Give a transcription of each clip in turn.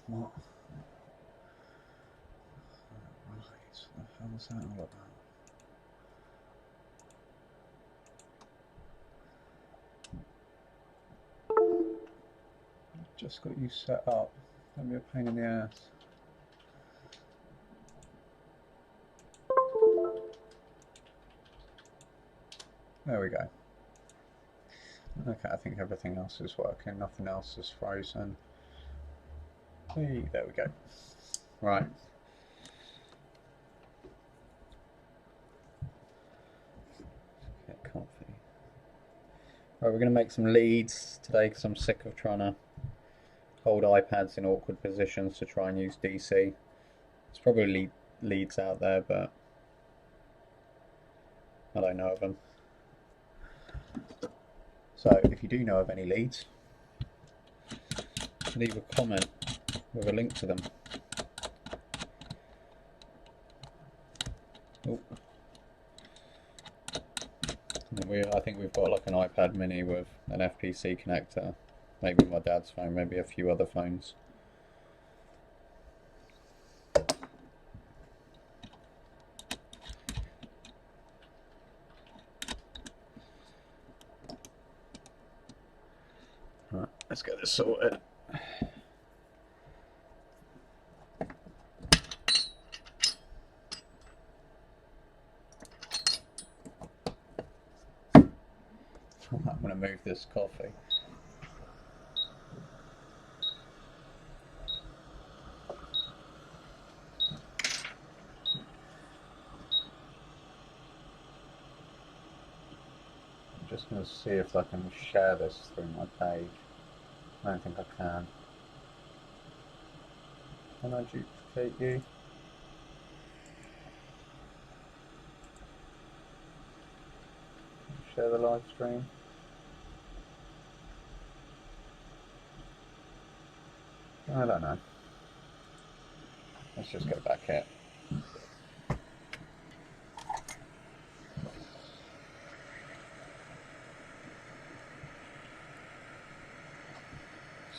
What? Right, what the hell was that all about? Just got you set up. Don't be a pain in the ass. There we go. Okay, I think everything else is working. Nothing else is frozen. Hey, there we go. Right. Get comfy. Right, we're going to make some leads today because I'm sick of trying to hold iPads in awkward positions to try and use DC. There's probably leads out there, but I don't know of them. So if you do know of any leads, leave a comment with a link to them. Oh. I think we've got like an iPad mini with an FPC connector, maybe my dad's phone, maybe a few other phones. Right, let's get this sorted. I'm going to move this coffee. I'm just going to see if I can share this through my page. I don't think I can. Can I duplicate you? Share the live stream. I don't know. Let's just go back here.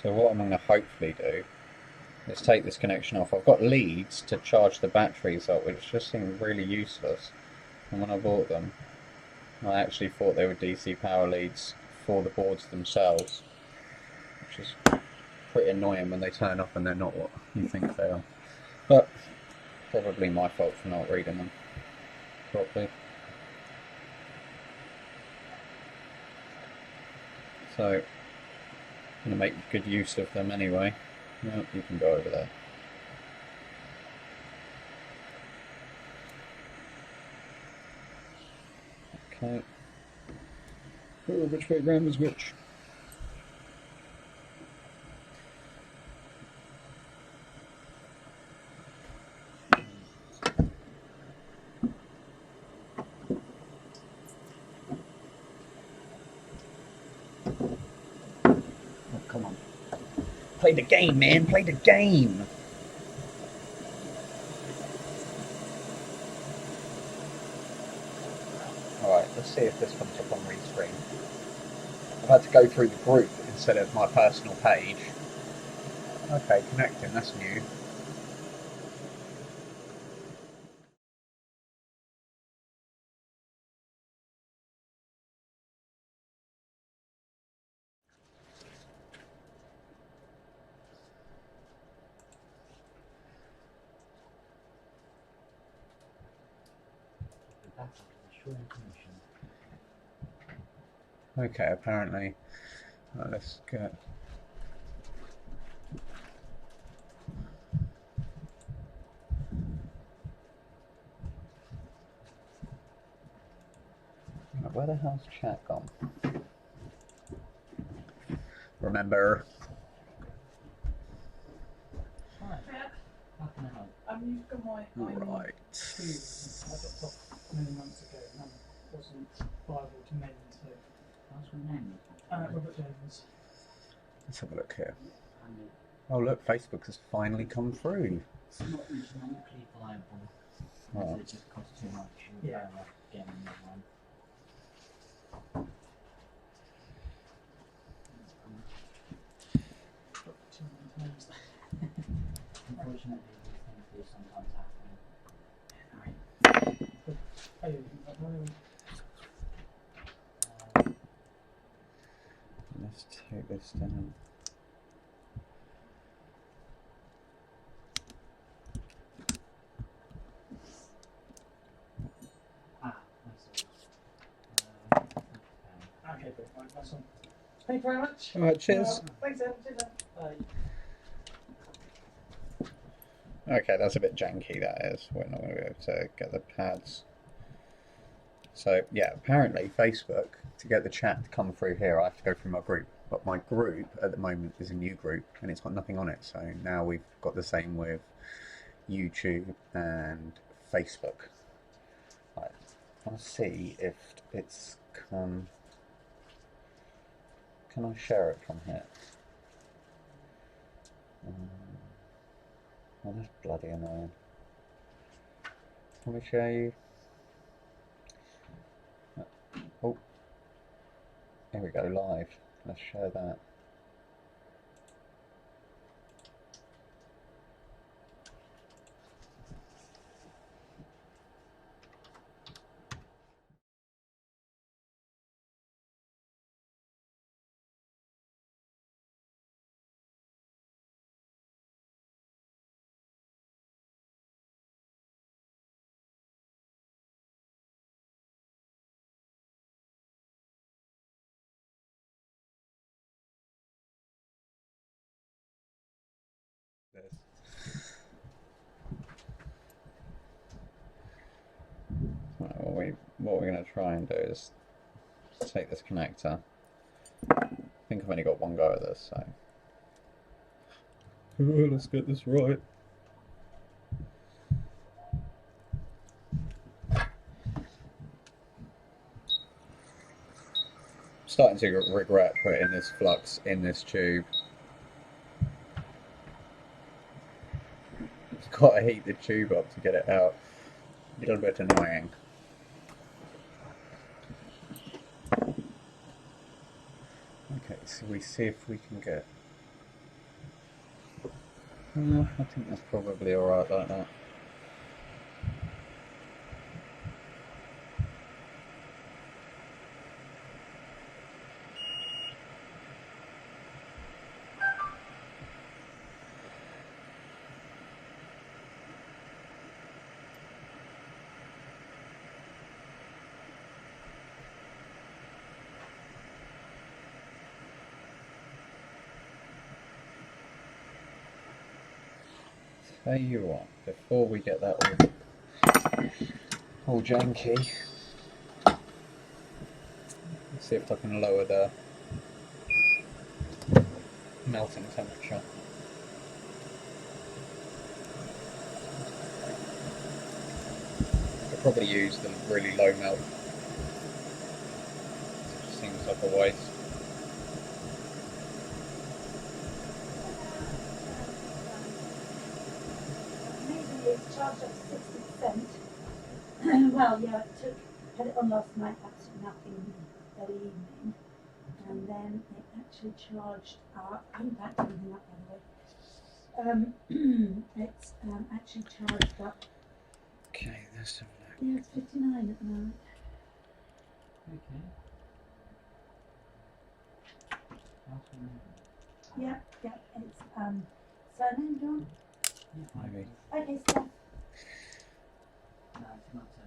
So what I'm going to hopefully do is take this connection off. I've got leads to charge the batteries up, which just seemed really useless. And when I bought them, I actually thought they were DC power leads for the boards themselves, which is pretty annoying when they turn off and they're not what you think they are. But probably my fault for not reading them properly. So I'm going to make good use of them anyway. Well, you can go over there. Okay. Oh, which way round is which? Oh, come on. Play the game, man. Play the game. Alright, let's see if this comes up on restream. I've had to go through the group instead of my personal page. Okay, connecting, that's new. Okay, apparently, let's get... Where the hell's chat gone? Remember. Hi. How can I help? You've got my Right. two I dropped off many months ago and wasn't viable to mend, so... What's your name? Robert Jones. Let's have a look here. Oh look, Facebook has finally come through. It's not economically viable. Oh. It just costs too much. Yeah. Getting another one. Dropped too many times. sometimes happening. Oh, Let's take this down. I see. okay, good. Right, that's all. Thank you very much. Alright, cheers. Thanks, Em. Cheers, Em. Bye. Okay, that's a bit janky, that is. We're not going to be able to get the pads. So, yeah, apparently Facebook, to get the chat to come through here, I have to go through my group. But my group at the moment is a new group and it's got nothing on it. So now we've got the same with YouTube and Facebook. Right. I want to see if it's come. Can I share it from here? Well, that's bloody annoying. Can we show you? Oh, here we go, live. Let's share that. This. Right, what we're going to try and do is take this connector. I think I've only got one go at this, so. Let's get this right. Starting to regret putting this flux in this tube. It's got to heat the tube up to get it out. A little bit annoying. Okay, so we see if we can get. I think that's probably alright like that. Tell you what, before we get that all janky, let's see if I can lower the melting temperature. I'll probably use the really low melt. It just seems like a waste. Usually it's charged up to 60%. Well, yeah, had it on last night, absolutely nothing that evening. And then it actually charged up, I haven't backed anything up by the way. It's actually charged up. Okay, let's have a look. Yeah, it's 59 at the moment. Okay. Last one. Yeah, it's surname, John? Yeah, Maybe. Okay, Steph. No, it's not a.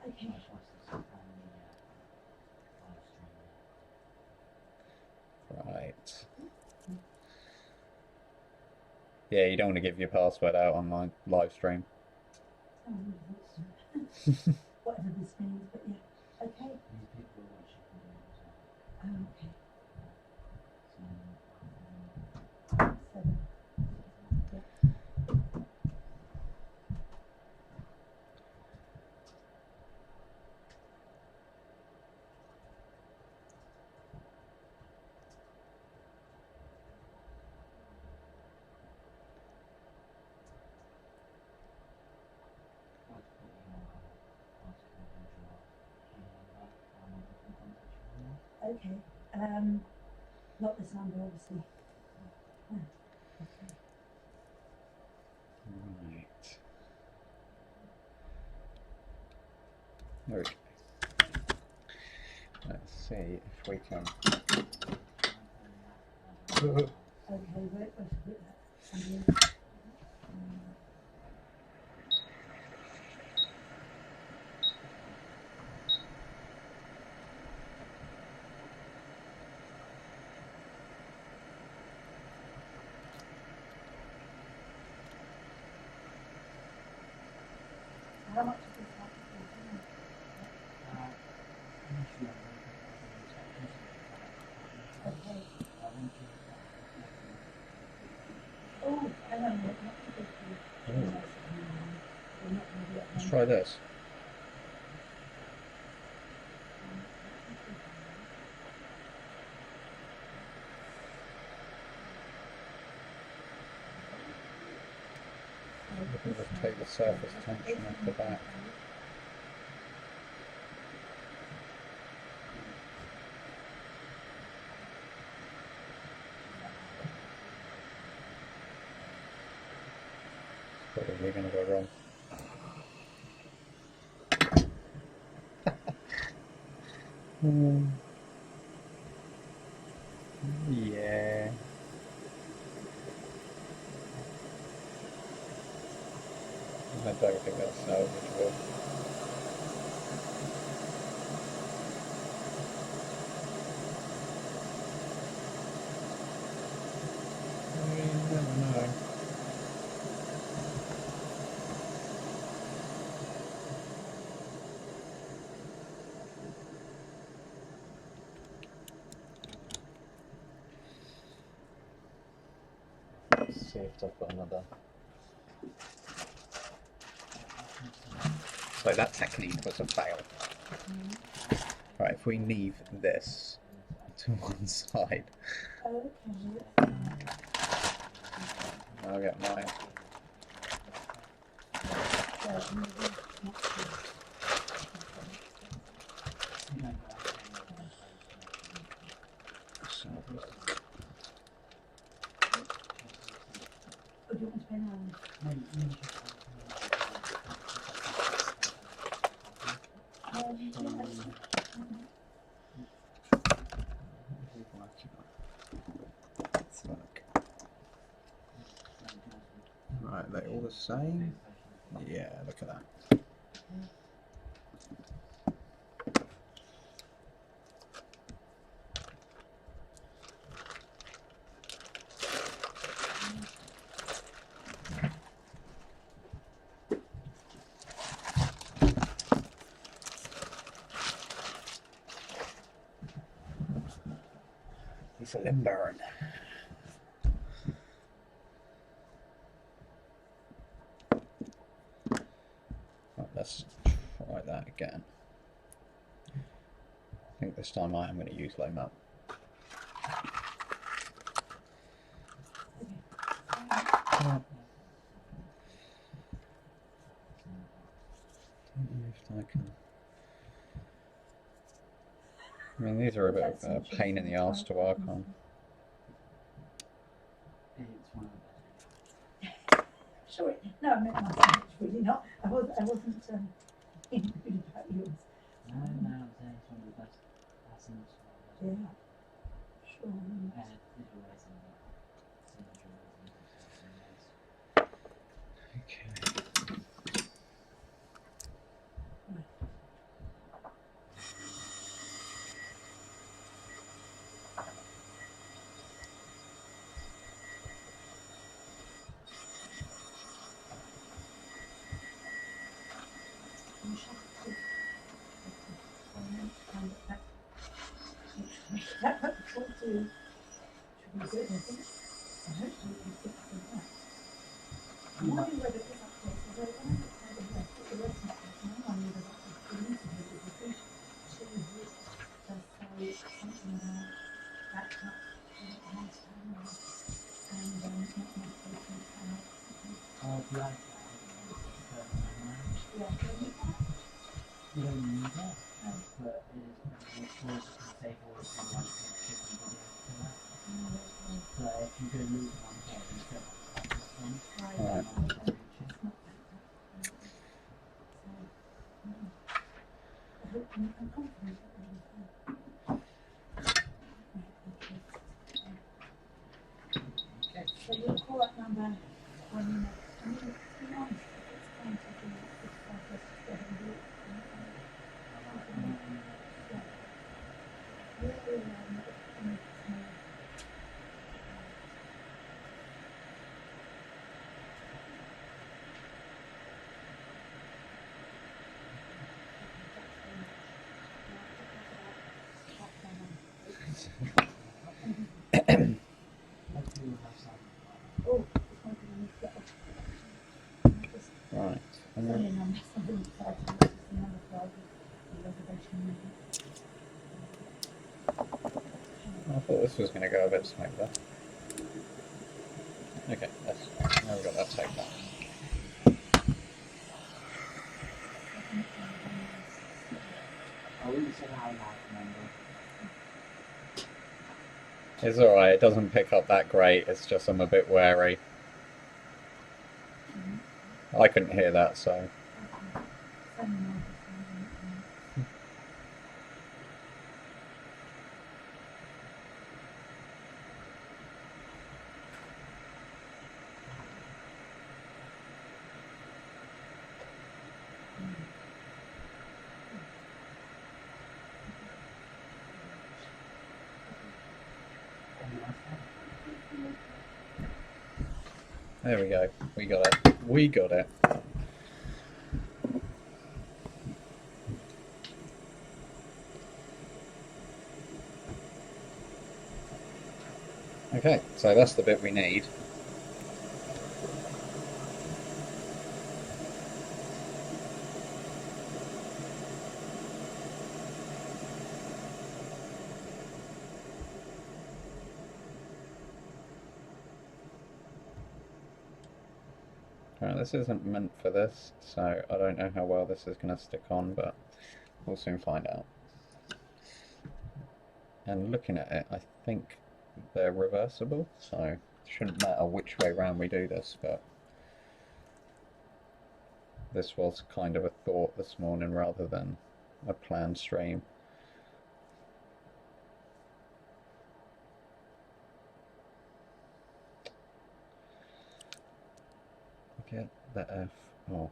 Okay. That's what's this on the live stream. Right. Yeah, you don't want to give your password out on my live stream. Whatever this means, but yeah. Okay. These people are watching from there as well. Oh, okay. So, 7. Yeah. Okay. Not this number, obviously. Oh, okay. There we go. Let's see if we can. Okay, wait, how much is this one? Initially, Okay. I want to Oh, hang on a minute, not too big. Oh. We're not going to be at Let's home. try this. Just take the surface tension off the back. It's probably going to go wrong. Yeah. I don't think that's salvageable. You never know. Let's see if I've got another. So that technique was a fail. Right, if we leave this to one side, Okay. I'll get mine. So, Oh, do you want to pay now? let's look. Right, they're all the same? Yeah, look at that. It's a limburn. Right, let's try that again. I think this time I am going to use low melt. Don't know if I can. I mean, these are a bit of a pain in the arse to work on. It's one of the Sure. No, I meant myself. It's really not. I wasn't being rude about yours. No, I'm saying it's one of the best lessons. Yeah. Sure. And it's always in the signature. Okay. That all to should be good, I think. I hope we can fix that. I'm wondering whether this update is over. I don't know. The website is now. I knew that I was going to do it. She does say something about backup last time and not enough patients out. The iPad, Yeah, don't you think? you don't need that, but it is possible to save all the like different videos to that. So if you could lose one page, you still have this one. Alright. come back when you next. I mean, to be honest, if it's going to be this like this, just go ahead and do it. Hopefully we'll have some. Oh, it's one thing I need to get off. Just Right. sorry, and I'm something exciting. It's just another flag with the reservation. I thought this was going to go a bit smoother. Okay, now we've got that tape back. I wouldn't say how loud, remember. It's alright, it doesn't pick up that great, it's just I'm a bit wary. I couldn't hear that, so... There we go, we got it. We got it. Okay, so that's the bit we need. Right, this isn't meant for this, so I don't know how well this is going to stick on, but we'll soon find out. And looking at it, I think they're reversible, so it shouldn't matter which way round we do this, but this was kind of a thought this morning rather than a planned stream. Get the F off.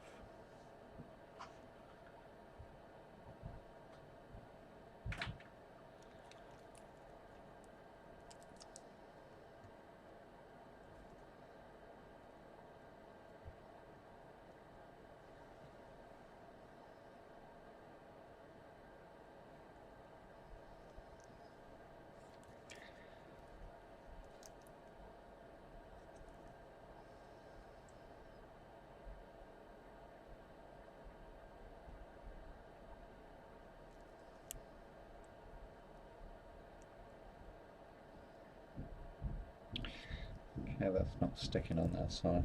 Okay, that's not sticking on that side.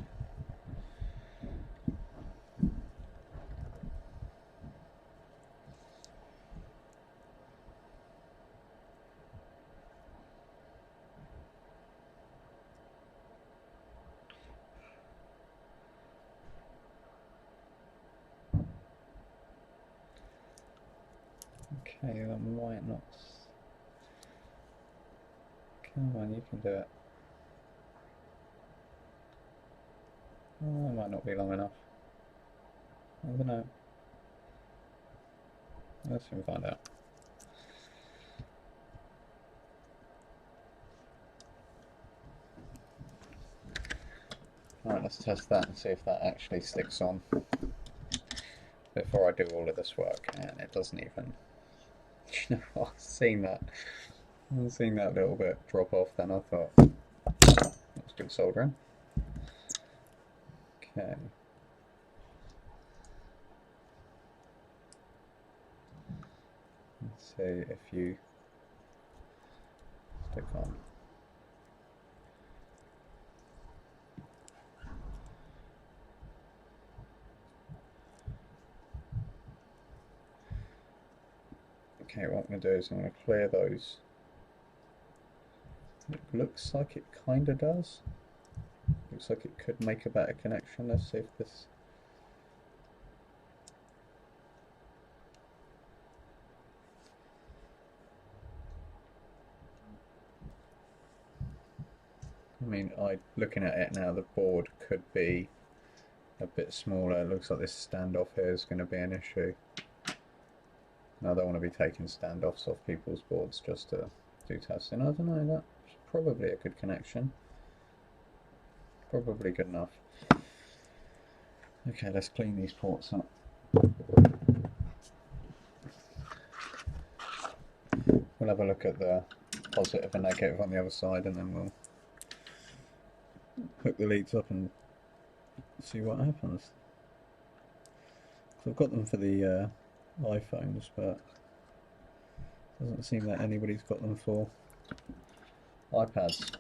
Okay, that might not... Come on, you can do it. Oh, that might not be long enough. I don't know. Let's soon find out. Alright, let's test that and see if that actually sticks on before I do all of this work. And it doesn't even... You know, I've seen that little bit drop off then. I thought, that's good soldering. Okay. Let's see if you stick on. Okay, what I'm going to do is I'm going to clear those. It looks like it kind of does. Looks like it could make a better connection. Let's see if this... mean, looking at it now, the board could be a bit smaller. It looks like this standoff here is going to be an issue. I don't want to be taking standoffs off people's boards just to do testing. I don't know, that's probably a good connection. Probably good enough. Okay, let's clean these ports up. We'll have a look at the positive and negative on the other side, and then we'll hook the leads up and see what happens. So I've got them for the iPhones, but it doesn't seem that anybody's got them for iPads.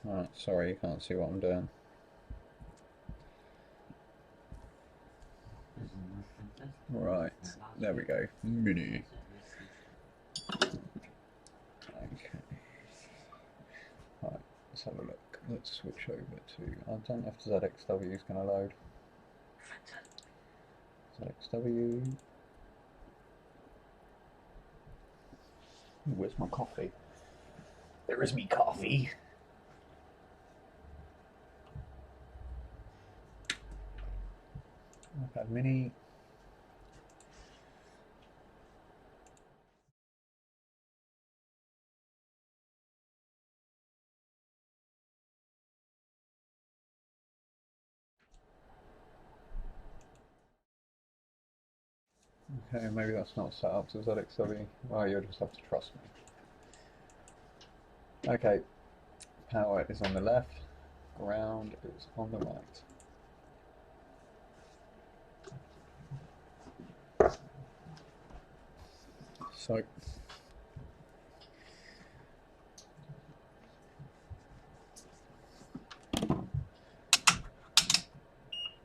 Right, sorry, you can't see what I'm doing. Right, there we go. Mini. Okay. Right, let's have a look. Let's switch over to. I don't know if ZXW is going to load. ZXW. Where's my coffee? There is me coffee. iPad Mini. Okay, maybe that's not set up to ZXW. Well, you'll just have to trust me. Okay, power is on the left, ground is on the right. So,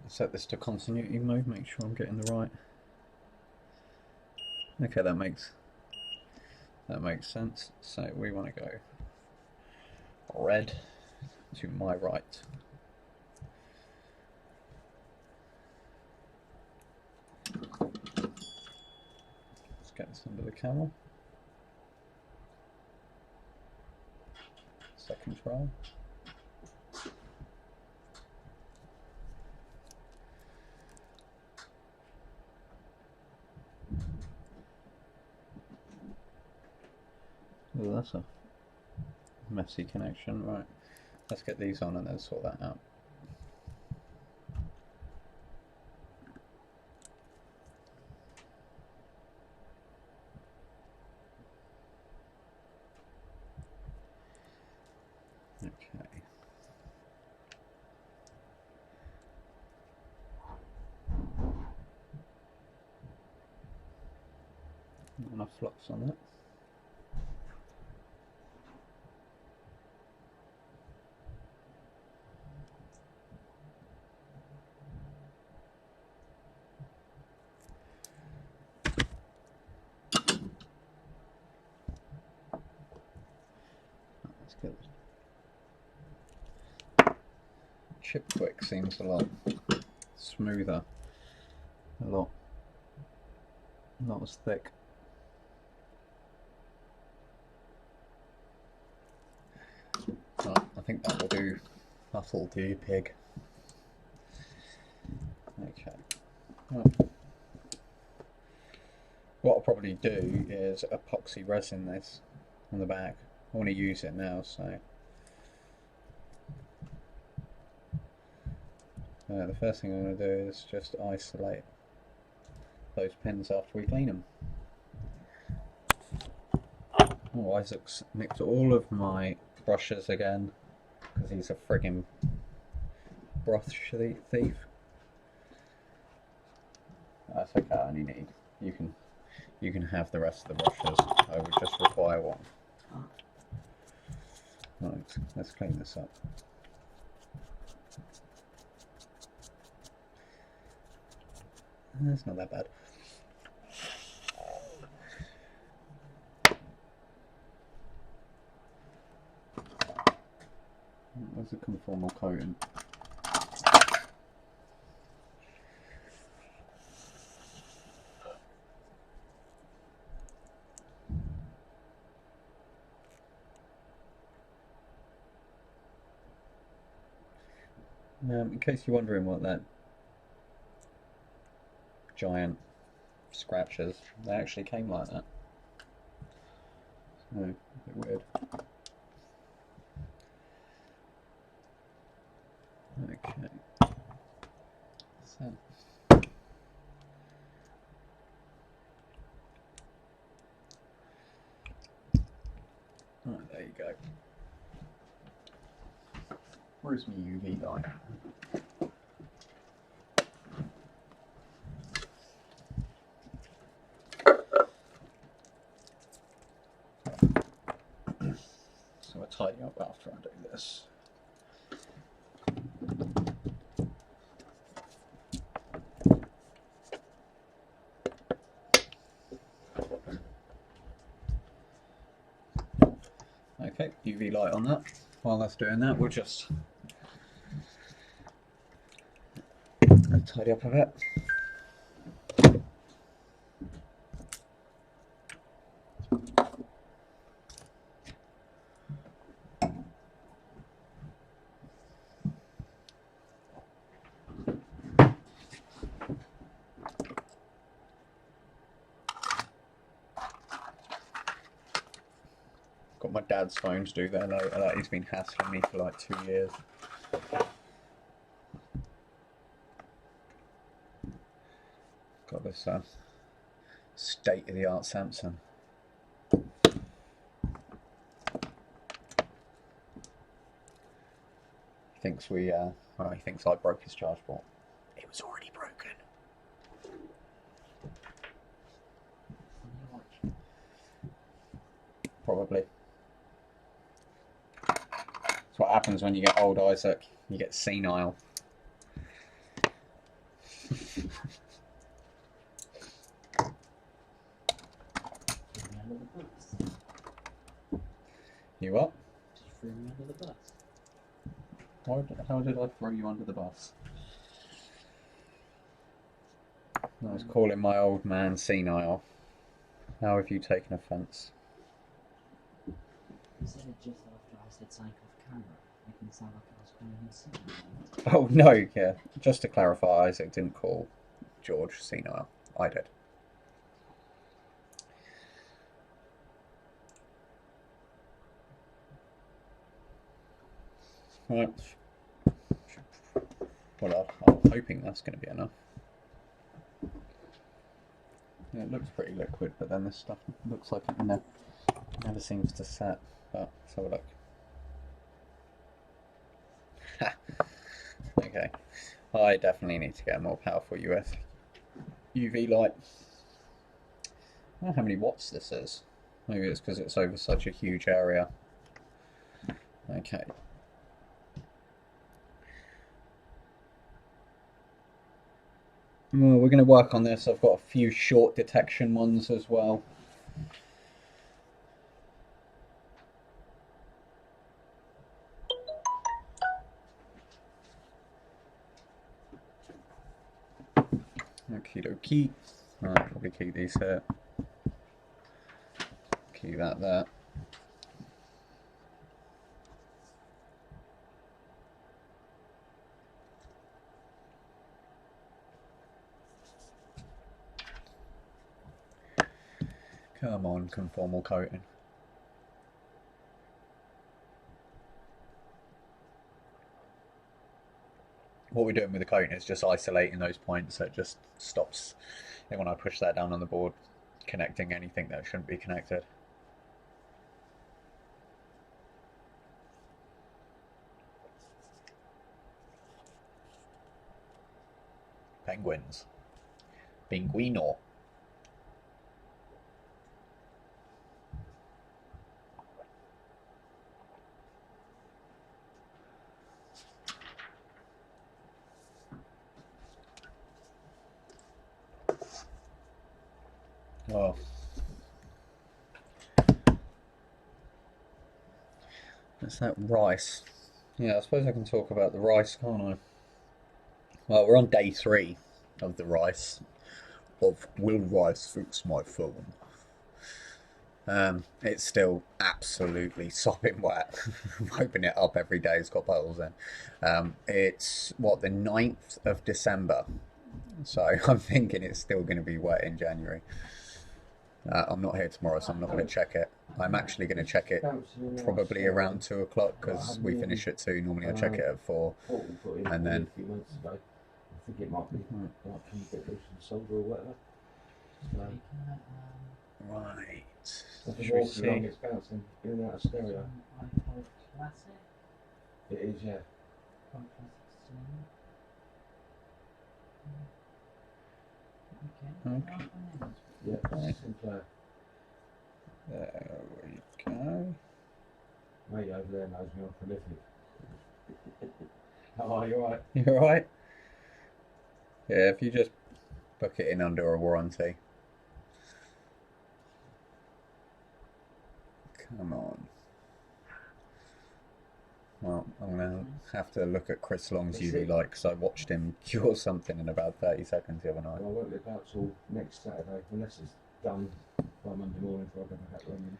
set this to continuity mode, make sure I'm getting the right. Okay, that makes sense. So we want to go red to my right. Let's get this under the camera. Second try. Oh, that's a messy connection. Right, let's get these on and then sort that out. Okay. Enough flux on that. Let's get this. Chip quick seems a lot smoother, not as thick. Right, I think that will do. That'll do, pig. Okay. Right. What I'll probably do is epoxy resin this on the back. I want to use it now, so the first thing I'm going to do is just isolate those pins after we clean them. Oh, Isaac's nicked all of my brushes again because he's a friggin' brush thief. That's okay. I only need you can have the rest of the brushes. I would just require one. Right, let's clean this up. That's not that bad. the conformal coating. In case you're wondering what that giant scratch is, they actually came like that. So, a bit weird. Okay. So. Right, there you go. Where's my UV light? So I'll tidy up after I do this. Okay, UV light on that. While that's doing that, we'll just tidy up a bit. Got my dad's phone to do that later. He's been hassling me for like 2 years. Got this state-of-the-art Samsung. Thinks well, he thinks I broke his charge port. It was already broken. Probably. That's what happens when you get old, Isaac. You get senile. You what? Just threw me under the bus. How did I throw you under the bus? I was calling my old man senile. How have you taken offence? You said it just after I said something off camera, making it sound like I was calling him senile. Oh no, yeah. Just to clarify, Isaac didn't call George senile. I did. Right. Well, I'm hoping that's going to be enough. Yeah, it looks pretty liquid, but then this stuff looks like it never seems to set. But let's have a look. Ha! Okay. I definitely need to get a more powerful UV light. I don't know how many watts this is. Maybe it's because it's over such a huge area. Okay. Well, we're going to work on this. I've got a few short detection ones as well. Okie dokie. I'll probably keep these here. Keep that there. Come on, conformal coating. What we're doing with the coating is just isolating those points, so it just stops, and when I push that down on the board, connecting anything that shouldn't be connected. Penguins. Pinguino. Oh. That's that rice. Yeah, I suppose I can talk about the rice, can't I? Well, we're on day 3 of the rice. Of Will Rice Fix My Phone? It's still absolutely sopping wet. I'm hoping it up every day. It's got puddles in. It's what, the 9th of December. So I'm thinking it's still going to be wet in January. I'm not here tomorrow, so I'm not going to check it. I'm actually going to check it probably around 2 o'clock because we finish at 2. Normally I check it at 4. And then. I think it might be like a bit loose and solder or whatever. Right. If Should you we walk along, see? it's bouncing in and out of stereo. iPod Classic. It is, yeah. iPod Classic 16. Okay. Yeah, Right. Sinclair. There we go. Mate over there knows me on prolific. How are you, alright? You alright? Yeah, if you just book it in under a warranty. Come on. Well, I'm going to have to look at Chris Long's UV light because I watched him cure something in about 30 seconds the other night. Well, I won't be about till next Saturday, unless it's done by Monday morning before I go back out London.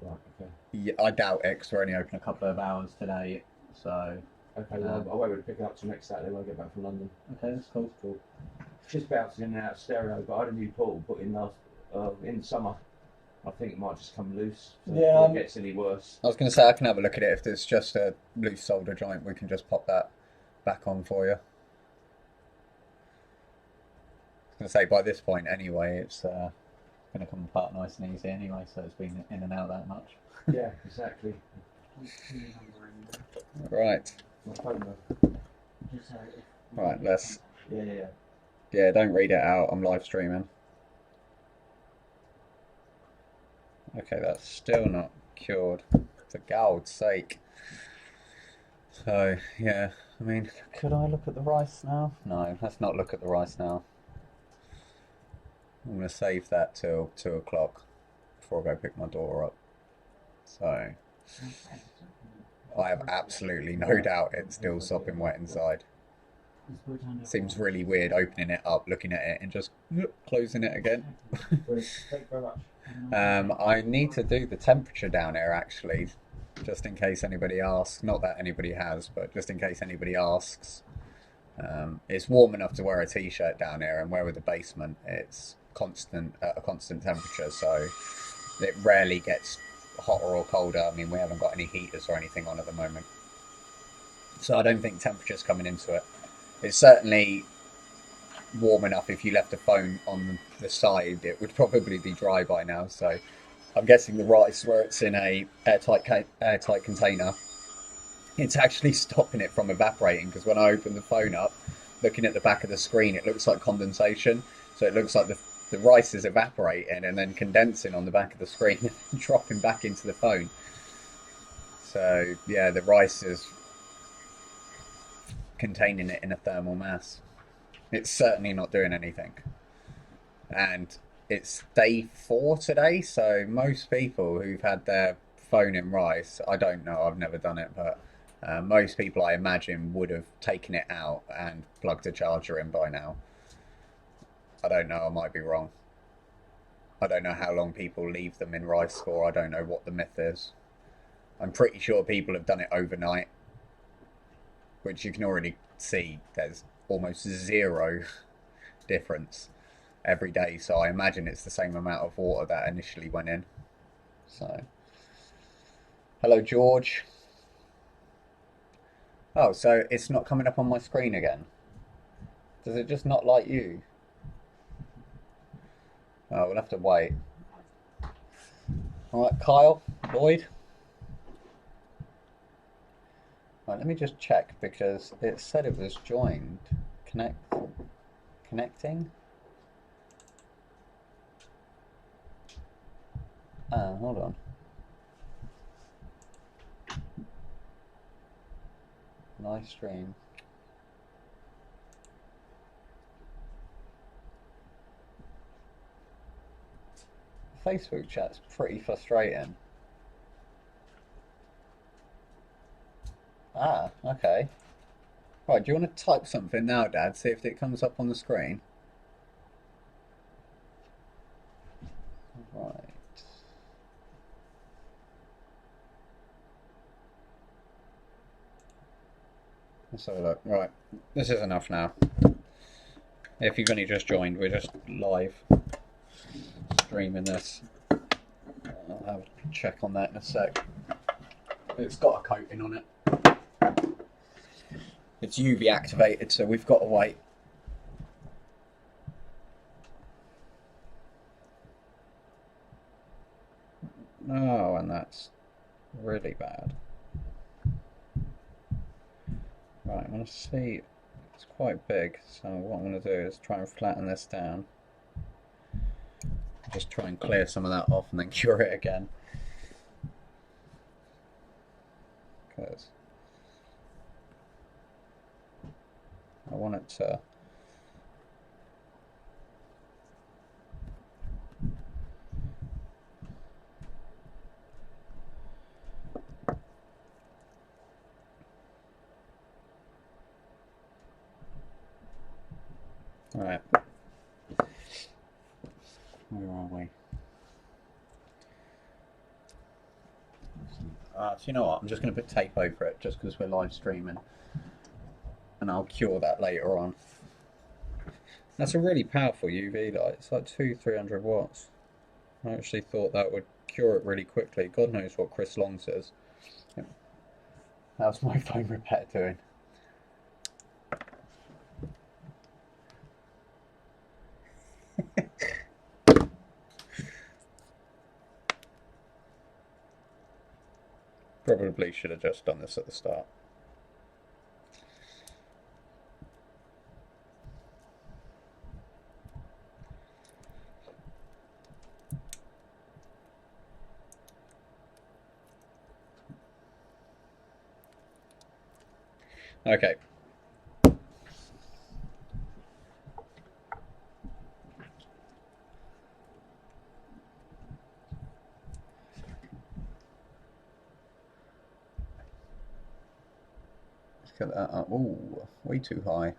Right, okay. Yeah, I doubt it because we're only open a couple of hours today, so... Okay, well, I won't be able to pick it up till next Saturday when I get back from London. Okay, that's cool. Cool. Just bouncing in and out of stereo, but I had a new portal put in last in summer. I think it might just come loose. So Yeah, if it gets any worse. I was going to say I can have a look at it. If it's just a loose solder joint, we can just pop that back on for you. I was going to say by this point anyway, it's going to come apart nice and easy anyway, so it's been in and out that much. Yeah, exactly. Right. My phone though. Right, let's... Yeah. Yeah, don't read it out. I'm live streaming. Okay, that's still not cured, for God's sake. So, yeah, I mean, could I look at the rice now? No, let's not look at the rice now. I'm going to save that till 2 o'clock before I go pick my daughter up. So, I have absolutely no doubt it's still sopping wet inside. Seems really weird opening it up, looking at it, and just closing it again. Thank you very much. I need to do the temperature down here actually, just in case anybody asks. Not that anybody has, but just in case anybody asks. It's warm enough to wear a t-shirt down here, and where with the basement, it's constant at a constant temperature, so it rarely gets hotter or colder. I mean, we haven't got any heaters or anything on at the moment, so I don't think temperature's coming into it. It's certainly warm enough. If you left a phone on the side, it would probably be dry by now, so I'm guessing the rice, where it's in a airtight container, it's actually stopping it from evaporating, because when I open the phone up, looking at the back of the screen, it looks like condensation, so it looks like the rice is evaporating and then condensing on the back of the screen and dropping back into the phone. So yeah, the rice is containing it in a thermal mass. It's certainly not doing anything. And it's day 4 today, so most people who've had their phone in rice, I don't know, I've never done it, but most people I imagine would have taken it out and plugged a charger in by now. I don't know, I might be wrong. I don't know how long people leave them in rice for. I don't know what the myth is. I'm pretty sure people have done it overnight, which you can already see there's almost zero difference every day, so I imagine it's the same amount of water that initially went in. So, hello George. Oh, so it's not coming up on my screen again? Does it just not like you? Oh, we'll have to wait. Alright, Kyle, Lloyd. Right, let me just check, because it said it was joined. Connecting? Hold on. Live stream. Facebook chat's pretty frustrating. Okay. Right, do you want to type something now, Dad? See if it comes up on the screen. Right. Let's have a look. Right, this is enough now. If you've only just joined, we're just live streaming this. I'll have a check on that in a sec. It's got a coating on it. It's UV activated, so we've got to wait. Oh, and that's really bad. Right, I want to see. It's quite big, so what I'm going to do is try and flatten this down. Just try and clear some of that off and then cure it again. Because I want it to... Alright. Where are we? So you know what, I'm just going to put tape over it just because we're live streaming. And I'll cure that later on. That's a really powerful UV light. It's like 300 watts. I actually thought that would cure it really quickly. God knows what Chris Long says. How's my phone repair doing? Probably should have just done this at the start. Okay. Let's get that up. Ooh, way too high.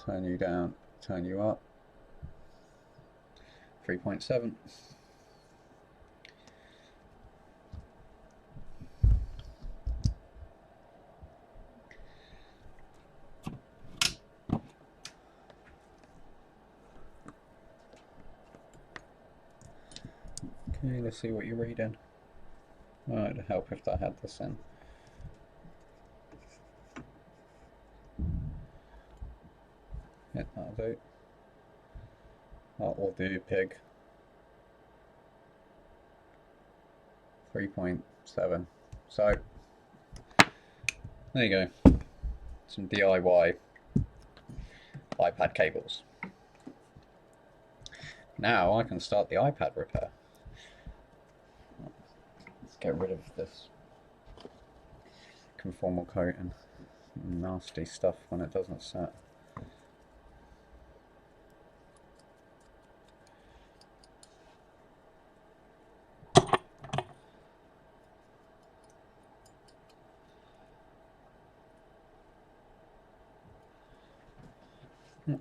Turn you down, turn you up. 3.7. Okay, let's see what you're reading. Oh, it'd help if I had this in. Yeah, that'll do. That will do, pig. 3.7. So, there you go. Some DIY iPad cables. Now I can start the iPad repair. Let's get rid of this conformal coating. Nasty stuff when it doesn't set.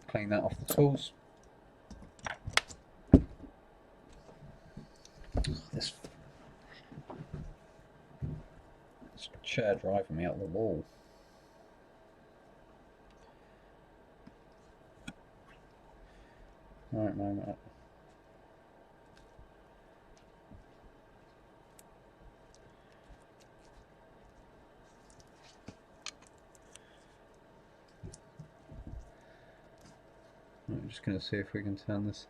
Clean that off the tools. This chair driving me out the wall. Right, moment. I'm just going to see if we can turn this.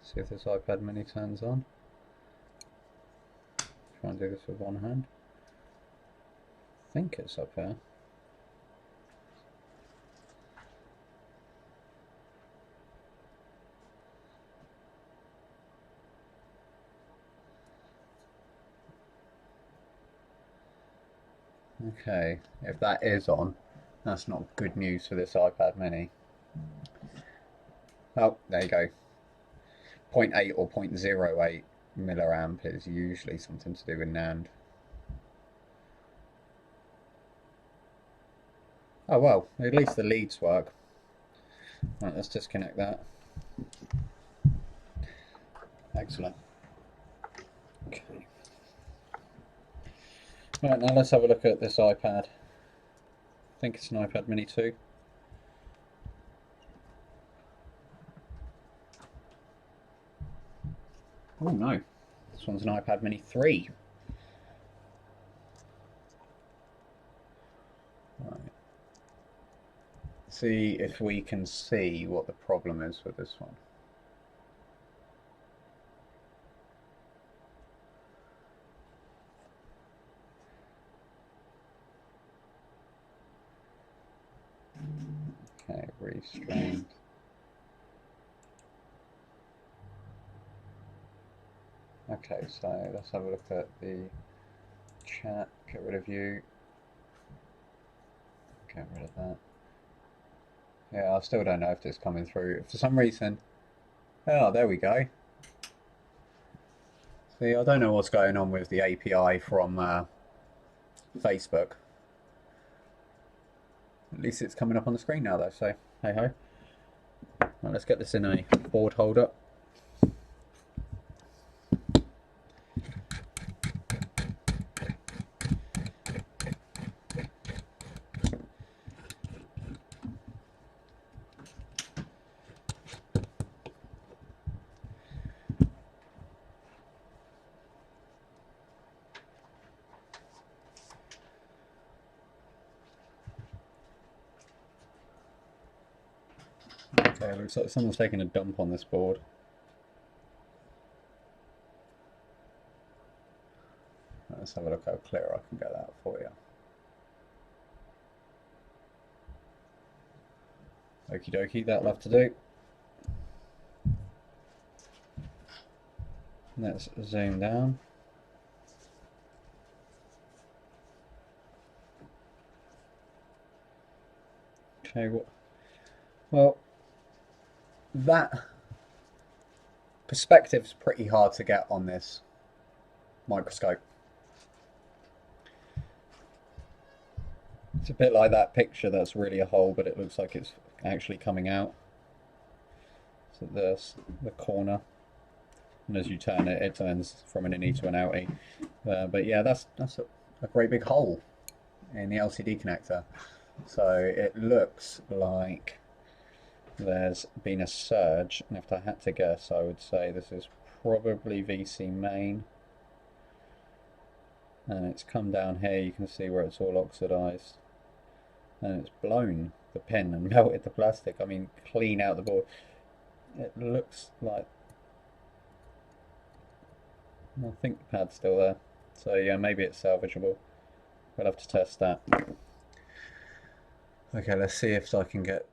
See if this iPad mini turns on. Try and do this with one hand. I think it's up here. Okay, if that is on, that's not good news for this iPad mini. Oh, there you go. 0.8 or 0.08 milliamp is usually something to do with NAND. Oh well, at least the leads work. Right, let's disconnect that. Excellent. Okay. Right, now let's have a look at this iPad. I think it's an iPad Mini 2. Oh no, this one's an iPad Mini 3. Right. See if we can see what the problem is with this one. Okay, restrained. Okay, so let's have a look at the chat. Get rid of you. Get rid of that. Yeah, I still don't know if it's coming through. For some reason... Oh, there we go. See, I don't know what's going on with the API from Facebook. At least it's coming up on the screen now though, so hey ho. Right, let's get this in a board holder. Okay, looks like someone's taking a dump on this board. Let's have a look how clear I can get that for you. Okie dokie, that'll have to do. Let's zoom down. Okay, well, that perspective's pretty hard to get on this microscope. It's a bit like that picture that's really a hole, but it looks like it's actually coming out. So there's the corner, and as you turn it, it turns from an innie to an outie. But yeah, that's a great big hole in the LCD connector. So it looks like there's been a surge, and if I had to guess, I would say this is probably VC main. And it's come down here, you can see where it's all oxidized. And it's blown the pin and melted the plastic. I mean, clean out the board. It looks like... I think the pad's still there. So yeah, maybe it's salvageable. We'll have to test that. Okay, let's see if I can get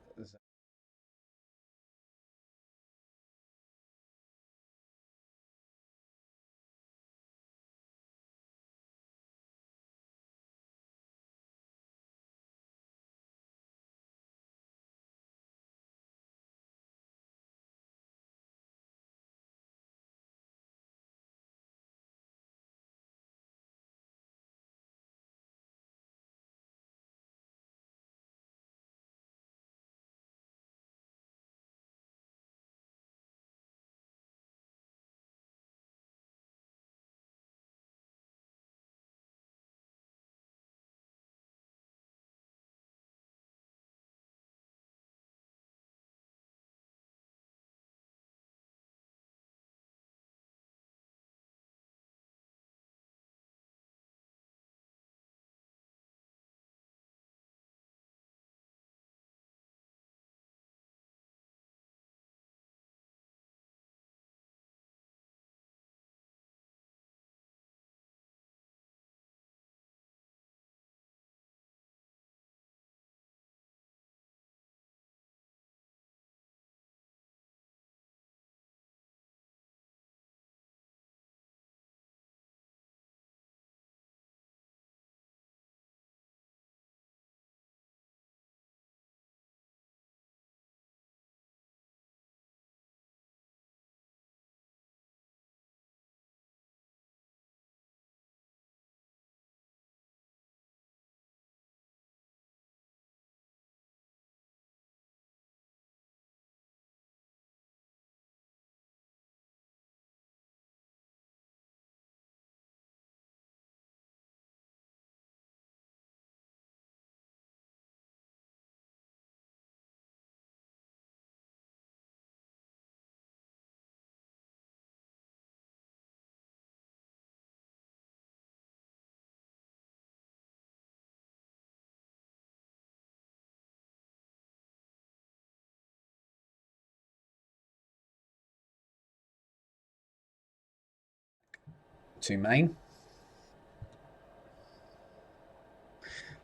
to main.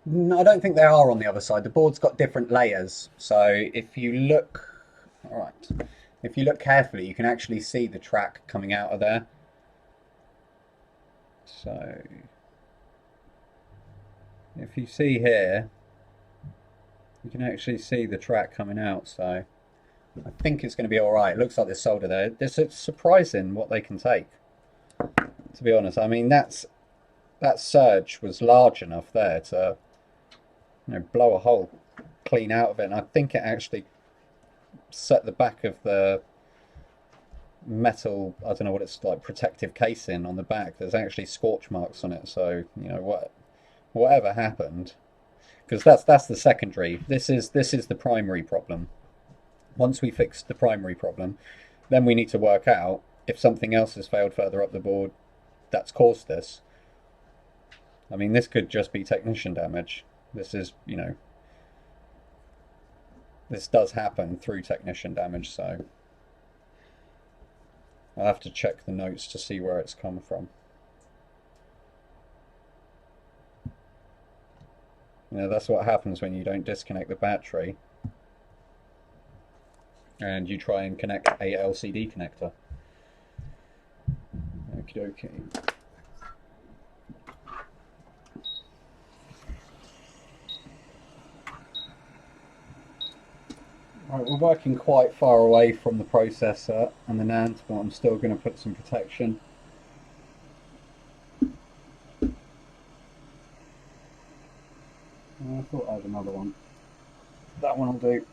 No, I don't think they are on the other side. The board's got different layers, so if you look, all right, if you look carefully, you can actually see the track coming out of there. So if you see here, you can actually see the track coming out. So I think it's going to be all right. It looks like there's solder there. It's surprising what they can take, to be honest. I mean, that surge was large enough there to, you know, blow a hole clean out of it, and I think it actually set the back of the metal, I don't know what it's like, protective casing on the back. There's actually scorch marks on it, so you know whatever happened, because that's the secondary. This is the primary problem. Once we fix the primary problem, then we need to work out if something else has failed further up the board that's caused this. I mean, this could just be technician damage. This is, you know, this does happen through technician damage, so I'll have to check the notes to see where it's come from. You know, that's what happens when you don't disconnect the battery and you try and connect a LCD connector. Okie dokie. Right, we're working quite far away from the processor and the NAND, but I'm still going to put some protection. I thought I had another one. That one will do.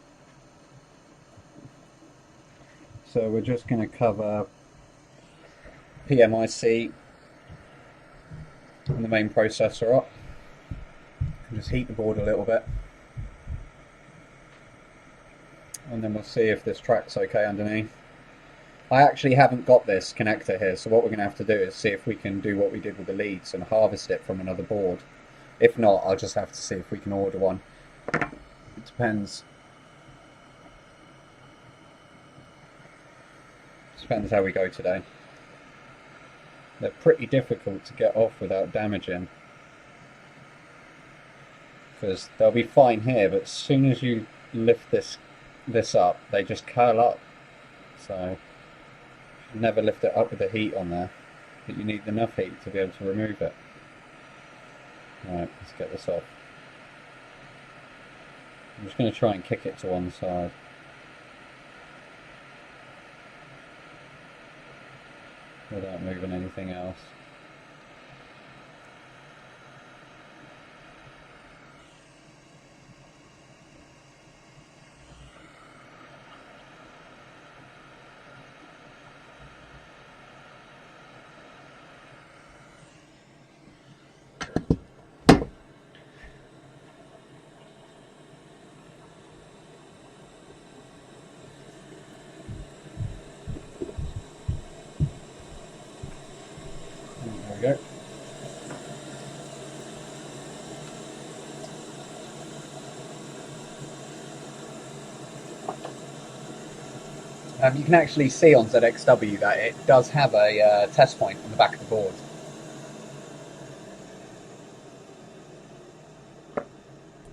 So we're just going to cover PMIC and the main processor up. And just heat the board a little bit. And then we'll see if this track's okay underneath. I actually haven't got this connector here, so what we're going to have to do is see if we can do what we did with the leads and harvest it from another board. If not, I'll just have to see if we can order one. It depends. Depends how we go today. They're pretty difficult to get off without damaging, because they'll be fine here, but as soon as you lift this up, they just curl up. So never lift it up with the heat on there, but you need enough heat to be able to remove it. Right, let's get this off. I'm just going to try and kick it to one side. Without moving anything else. There we go. You can actually see on ZXW that it does have a test point on the back of the board.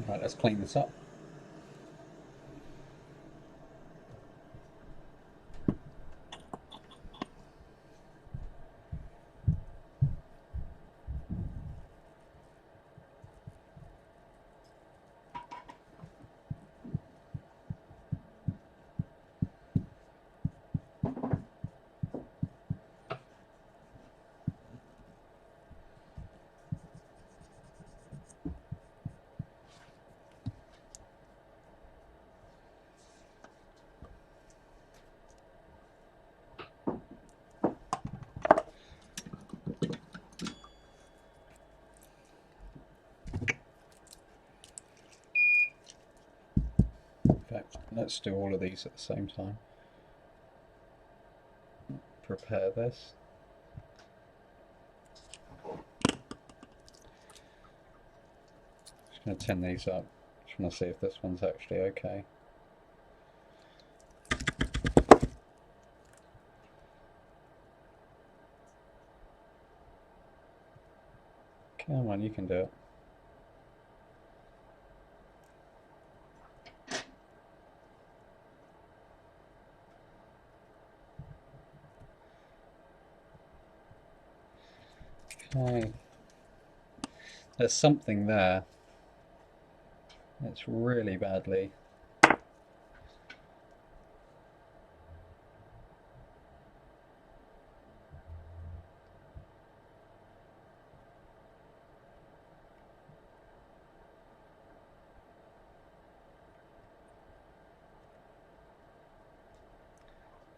Right, let's clean this up. Let's do all of these at the same time. Prepare this. Just going to tin these up. Just want to see if this one's actually okay. Come on, you can do it. Okay. There's something there. It's really badly.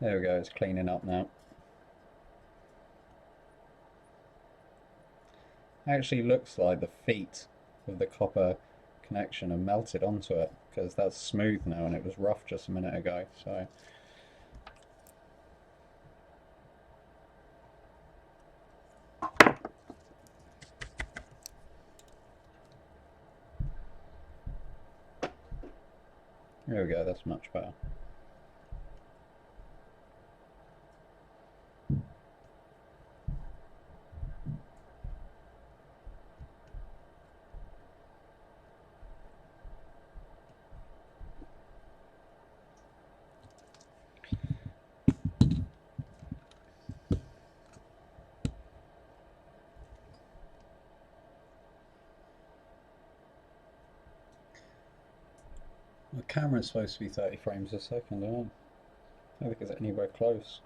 There we go, it's cleaning up now. Actually looks like the feet of the copper connection are melted onto it, because that's smooth now and it was rough just a minute ago. So there we go, that's much better. The camera's supposed to be 30 frames a second, I don't think it's anywhere close.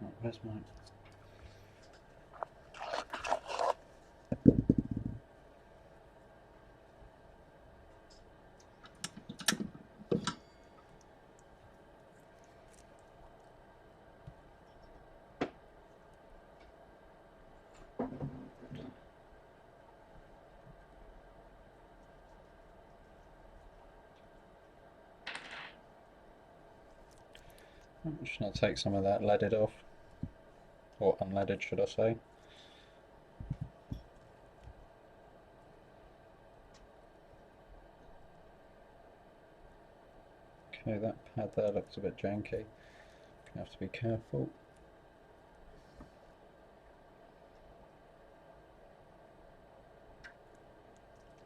Oh, where's mine? I'm just going to take some of that leaded off, or unleaded should I say. Okay, that pad there looks a bit janky. Gonna have to be careful.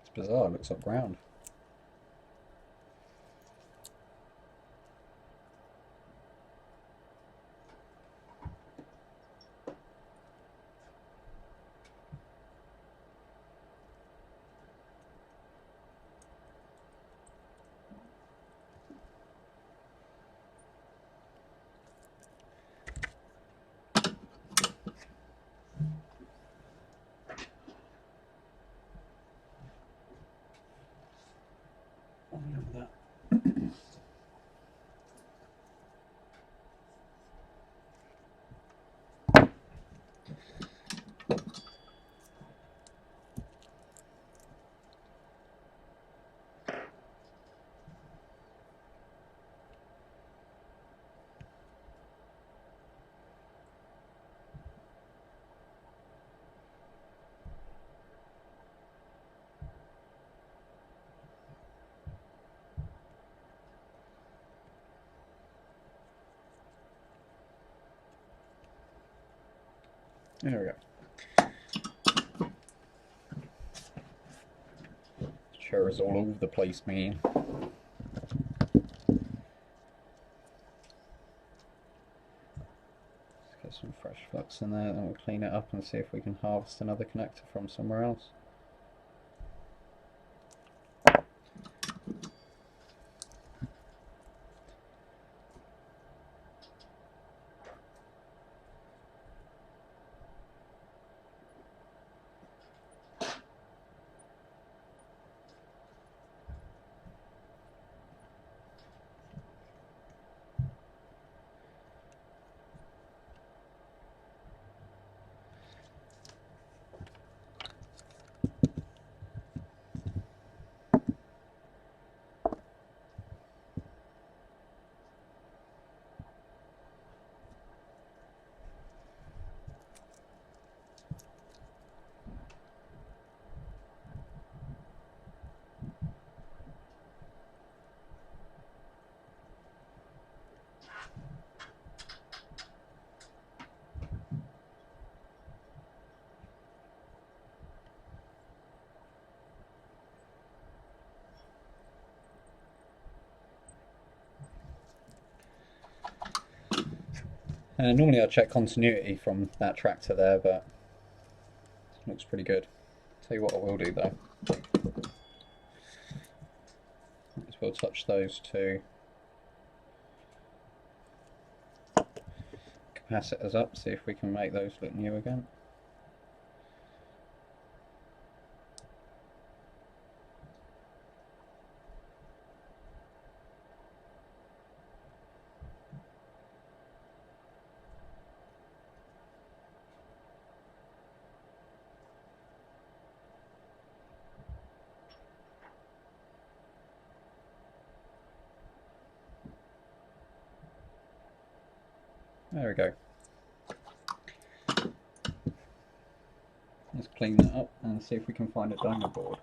It's bizarre, it looks like ground. Oh, look at that. There we go. Chair is all over the place, man. Let's get some fresh flux in there, then we'll clean it up and see if we can harvest another connector from somewhere else. Normally I check continuity from that tractor there, but it looks pretty good. Tell you what I will do though, is we'll touch those two capacitors up, see if we can make those look new again. There we go. Let's clean that up and see if we can find a donor board.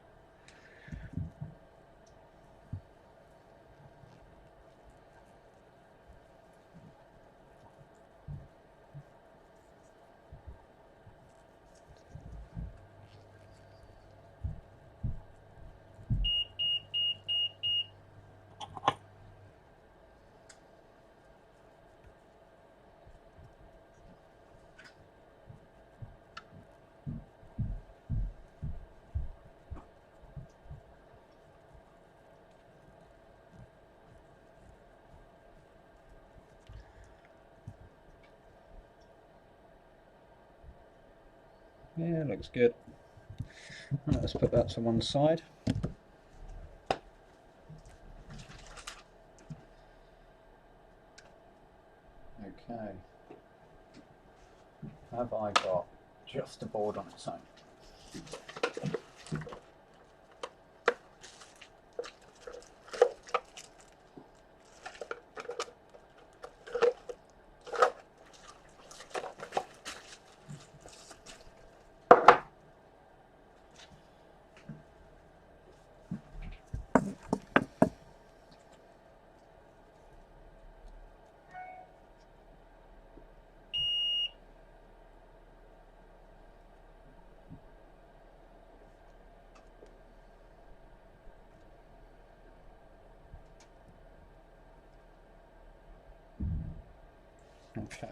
Yeah, looks good. Right, let's put that to one side. Okay. Have I got just a board on its own? Okay.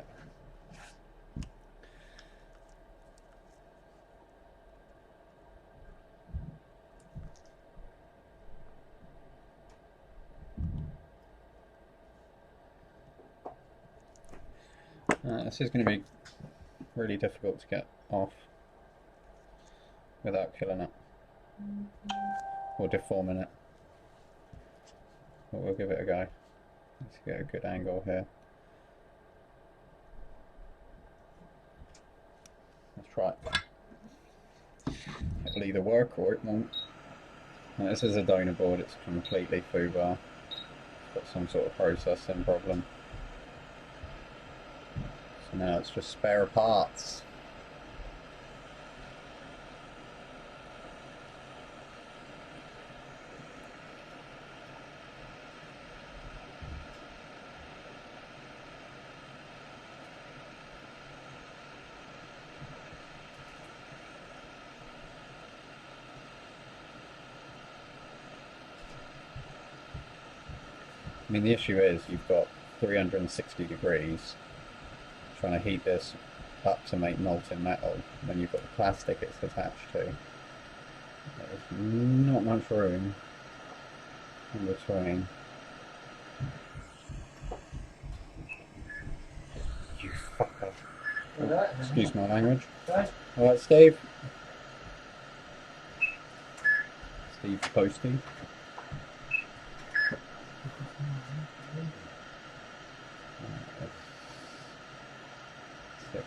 This is going to be really difficult to get off without killing it or deforming it, but we'll give it a go. Let's get a good angle here. Let's try it. It'll either work or it won't. Now, this is a donor board, it's completely foobar. It's got some sort of processing problem. So now it's just spare parts. I mean, the issue is you've got 360 degrees trying to heat this up to make molten metal, and then you've got the plastic it's attached to. There's not much room in between. You fucker. Excuse my language. Alright, Steve. Steve Posty.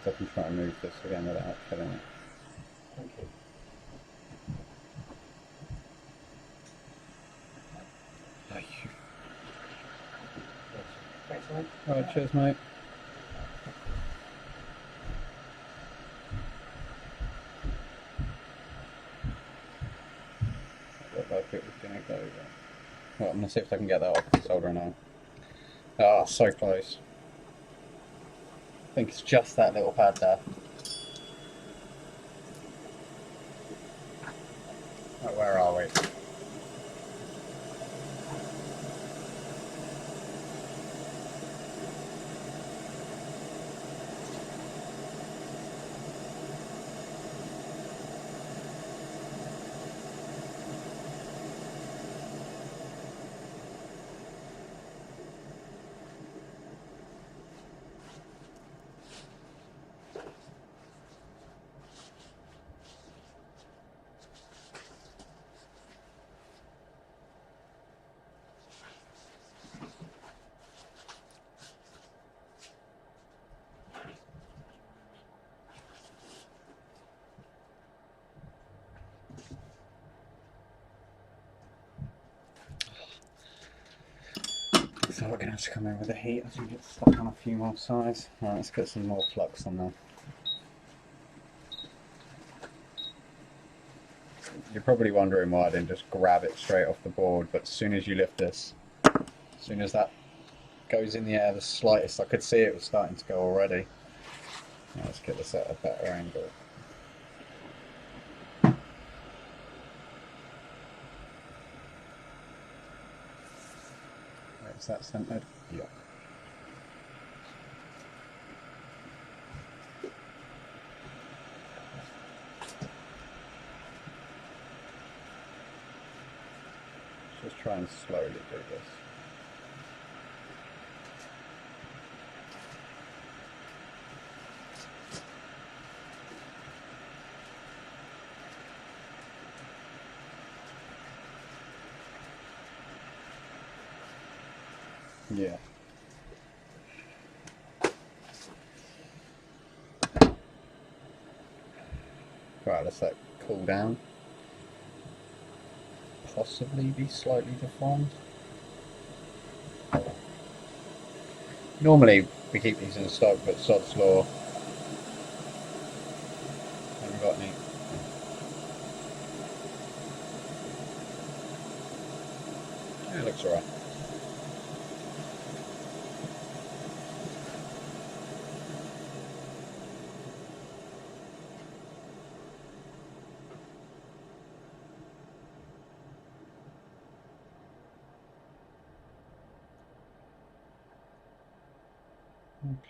I can try and move this again without killing it. Thank you. Thank you. Thanks, mate. Alright, cheers, mate. Looked like it was going to go there. Well, I'm going to see if I can get that off the soldering iron. Ah, so close. I think it's just that little pad there. Right, where are we? looks like we're going to have to come in with the heat. I think it's stuck on a few more sides. Right, let's get some more flux on there. You're probably wondering why I didn't just grab it straight off the board, but as soon as you lift this, as soon as that goes in the air the slightest, I could see it was starting to go already. Now let's get this at a better angle. Is that centered? Yeah. Just try and slowly do this. Yeah. Right, let's let it cool down. Possibly be slightly deformed. Normally we keep these in stock, but sod's law. Haven't got any. Yeah, it looks alright.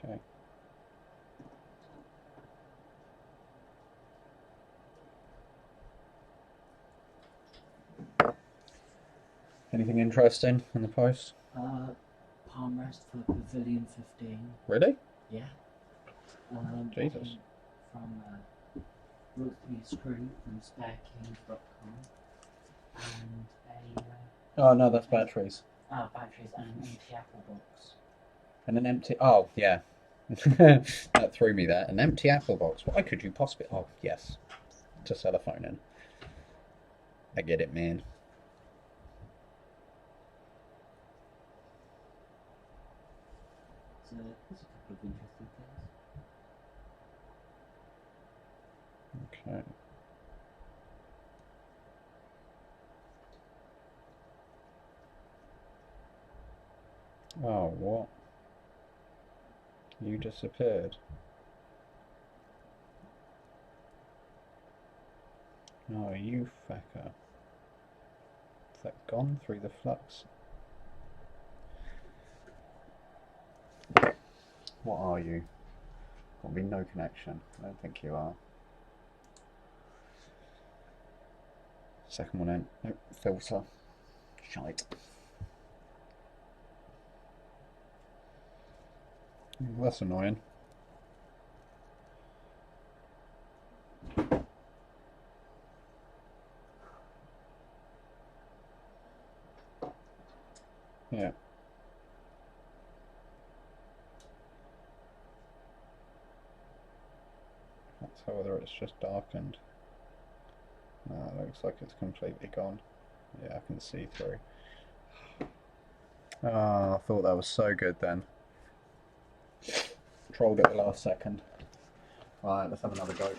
Okay. Anything interesting in the post? Palm rest for Pavilion 15. Really? Yeah. Jesus. From Rotary Screw from SpareKings.com. And Oh no, that's batteries. batteries and an empty Apple box. And an empty. Oh yeah. That threw me there. An empty Apple box. Why could you possibly? Oh yes. To sell a phone in. I get it, man. So there's a couple of interesting things. Okay. Oh, what? You disappeared. Oh, you fecker. Is that gone through the flux? What are you? Will be no connection. I don't think you are. Second one in. Nope, filter. Shite. Well, that's annoying. Yeah. That's whether it's just darkened. No, it looks like it's completely gone. Yeah, I can see through. Ah, I thought that was so good then. Trolled at the last second. Right, let's have another go.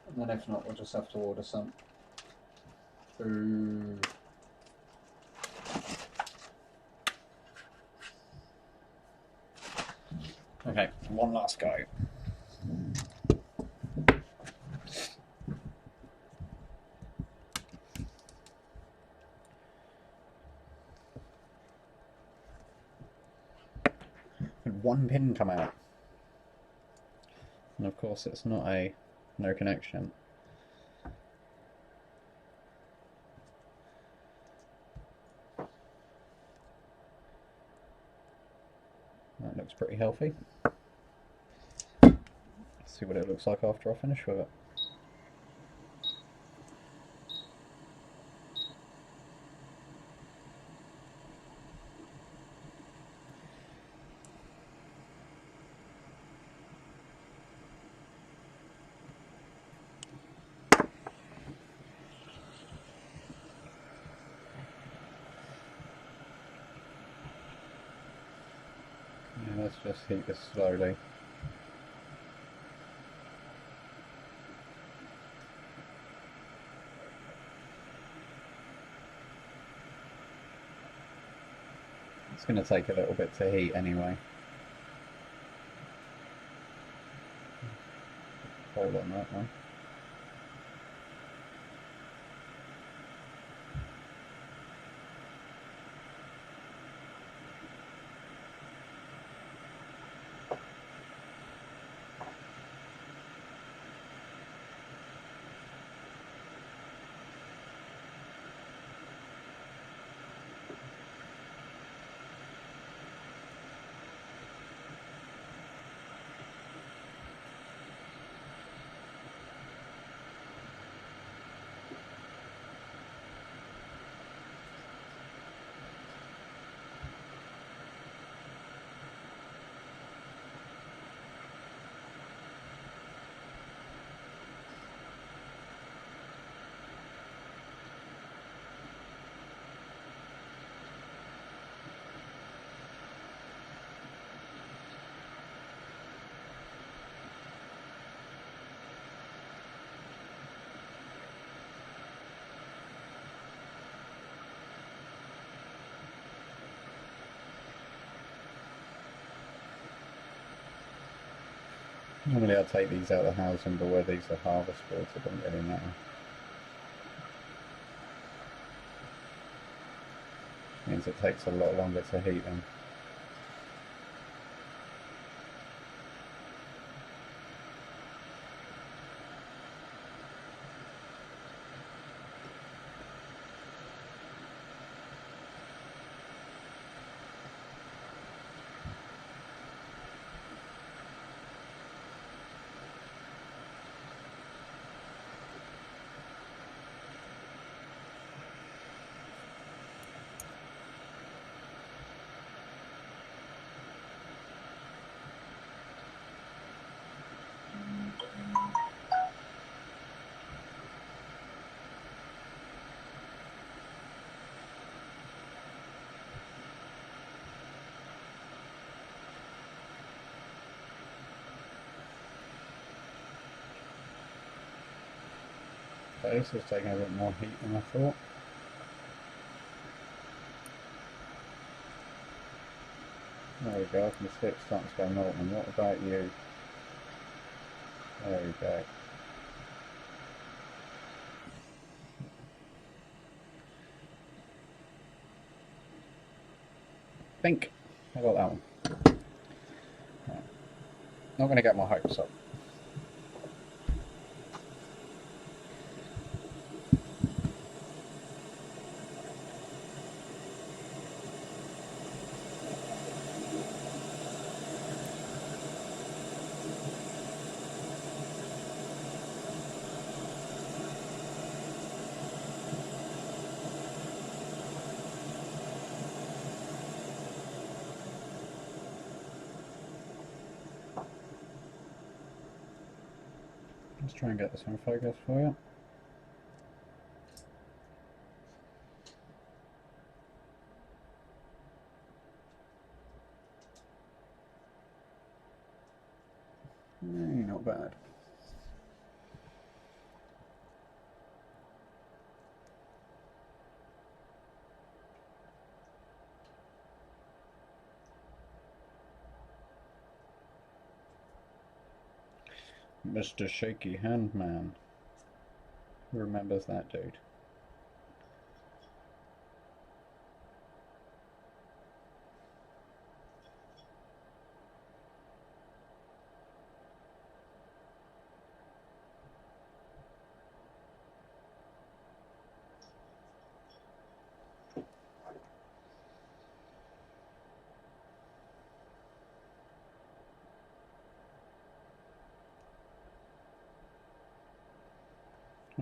And then if not, we'll just have to order some. Ooh. Okay, one last go. And one pin come out. And of course it's not a no connection. That looks pretty healthy. Let's see what it looks like after I finish with it. let's just heat this slowly. It's going to take a little bit to heat anyway. Hold on that one. Normally I'd take these out of the housing, but where these are harvest boards, it doesn't really matter. Means it takes a lot longer to heat them. Okay, this is taking a bit more heat than I thought. There we go, I can see it starting to go molten. What about you? There we go. Think I got that one. Right. Not going to get my hopes up. Let's try and get this in focus for you. Not bad. Mr. Shaky Hand Man. Who remembers that dude?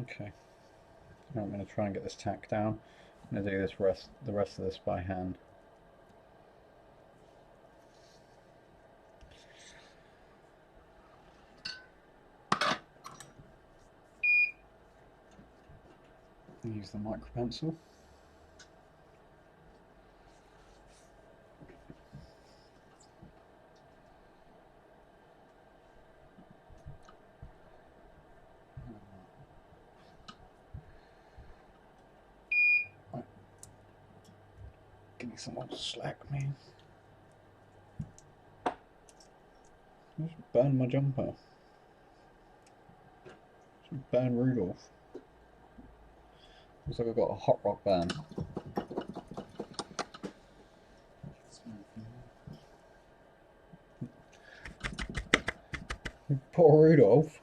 Okay, now I'm going to try and get this tack down. I'm going to do this the rest of this by hand. Use the micro pencil. Give me some more slack, man. Just burn my jumper. Just burn Rudolph. Looks like I've got a hot rock burn. Poor Rudolph.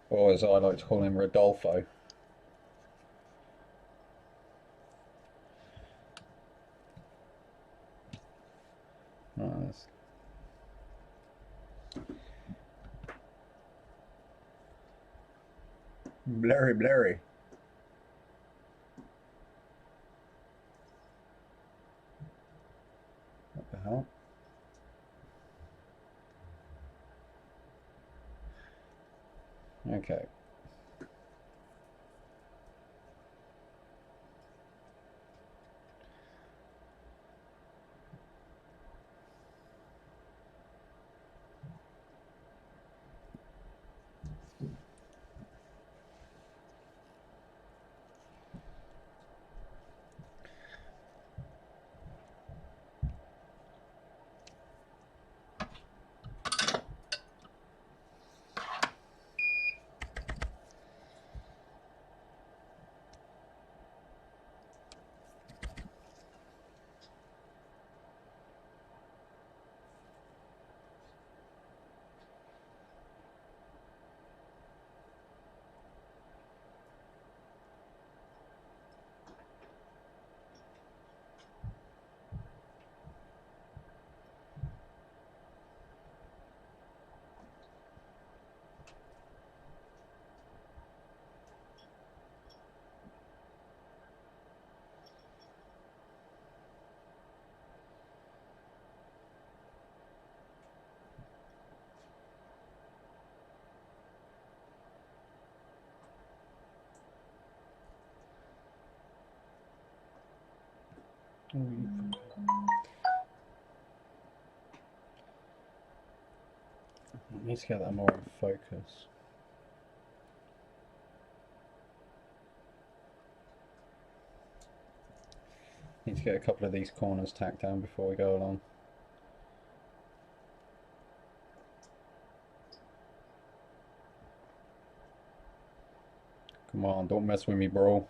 Or as I like to call him, Rodolfo. Nice. Blurry, blurry. What the hell? Okay. Oh, I need to get that more in focus. Need to get a couple of these corners tacked down before we go along. Come on, don't mess with me, bro.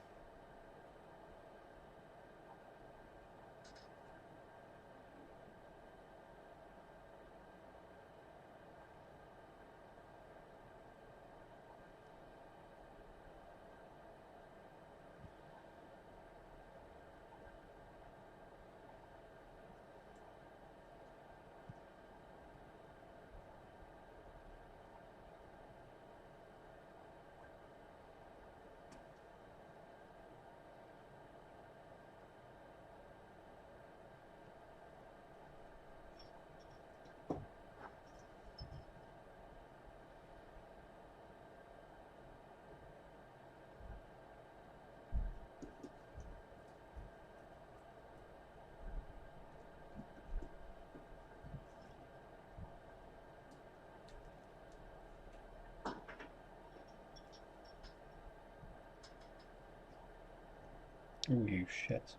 Oh, you shit.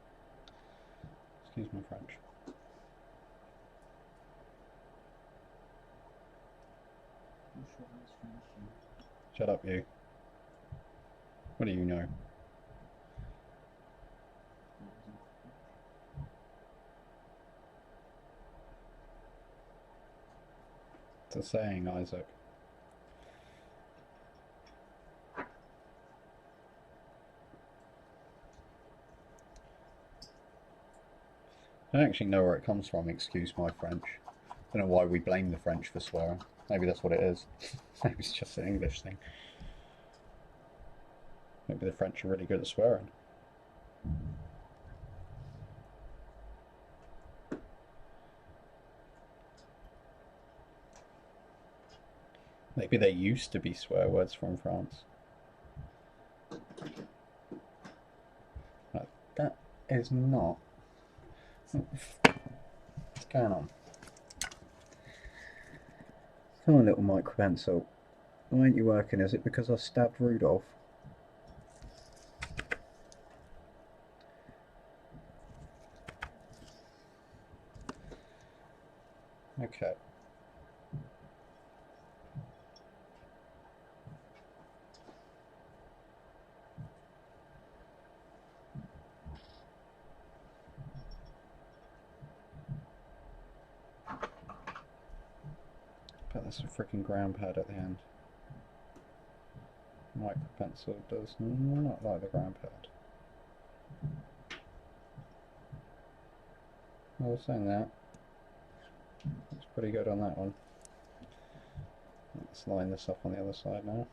Excuse my French. Shut up, you. What do you know? It's a saying, Isaac. I don't actually know where it comes from, excuse my French. I don't know why we blame the French for swearing. Maybe that's what it is. Maybe it's just an English thing. Maybe the French are really good at swearing. Maybe they used to be swear words from France. That is not... What's going on? Come on, little micro pencil. Why ain't you working? Is it because I stabbed Rudolph? but that's a freaking ground pad at the end. Micro pencil does not like the ground pad. I was saying that. Looks pretty good on that one. Let's line this up on the other side now.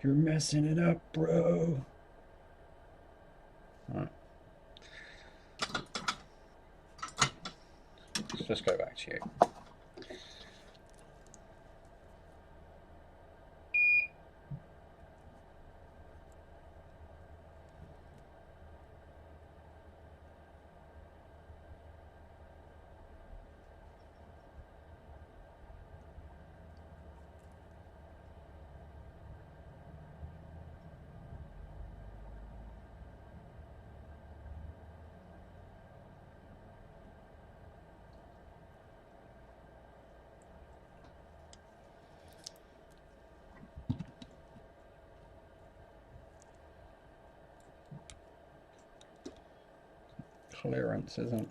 You're messing it up, bro. Alright. Let's just go back to you. Clearance isn't.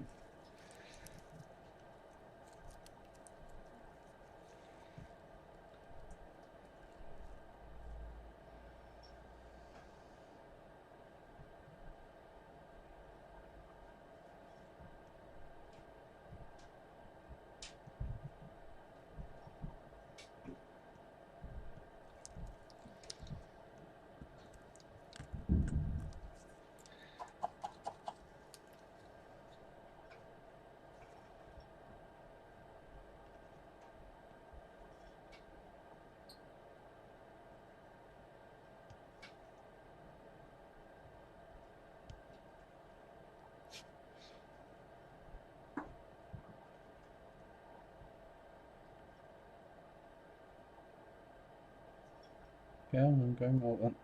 Yeah, I'm going more than.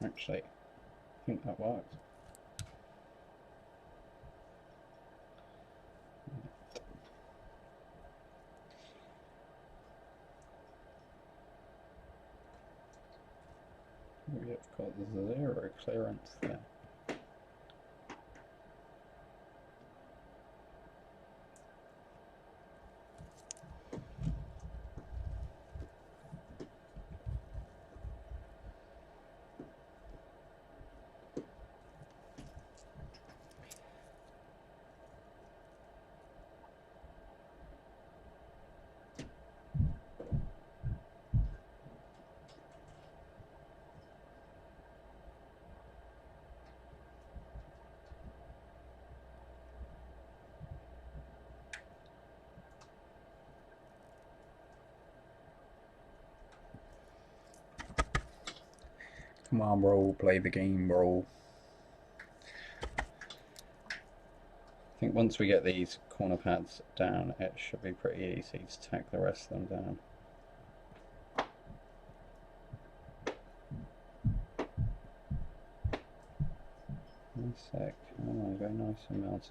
Actually, I think that works. We have got 0 clearance there. Come on, bro, play the game, bro. I think once we get these corner pads down, it should be pretty easy to tack the rest of them down. One sec. Oh, go nice and melty.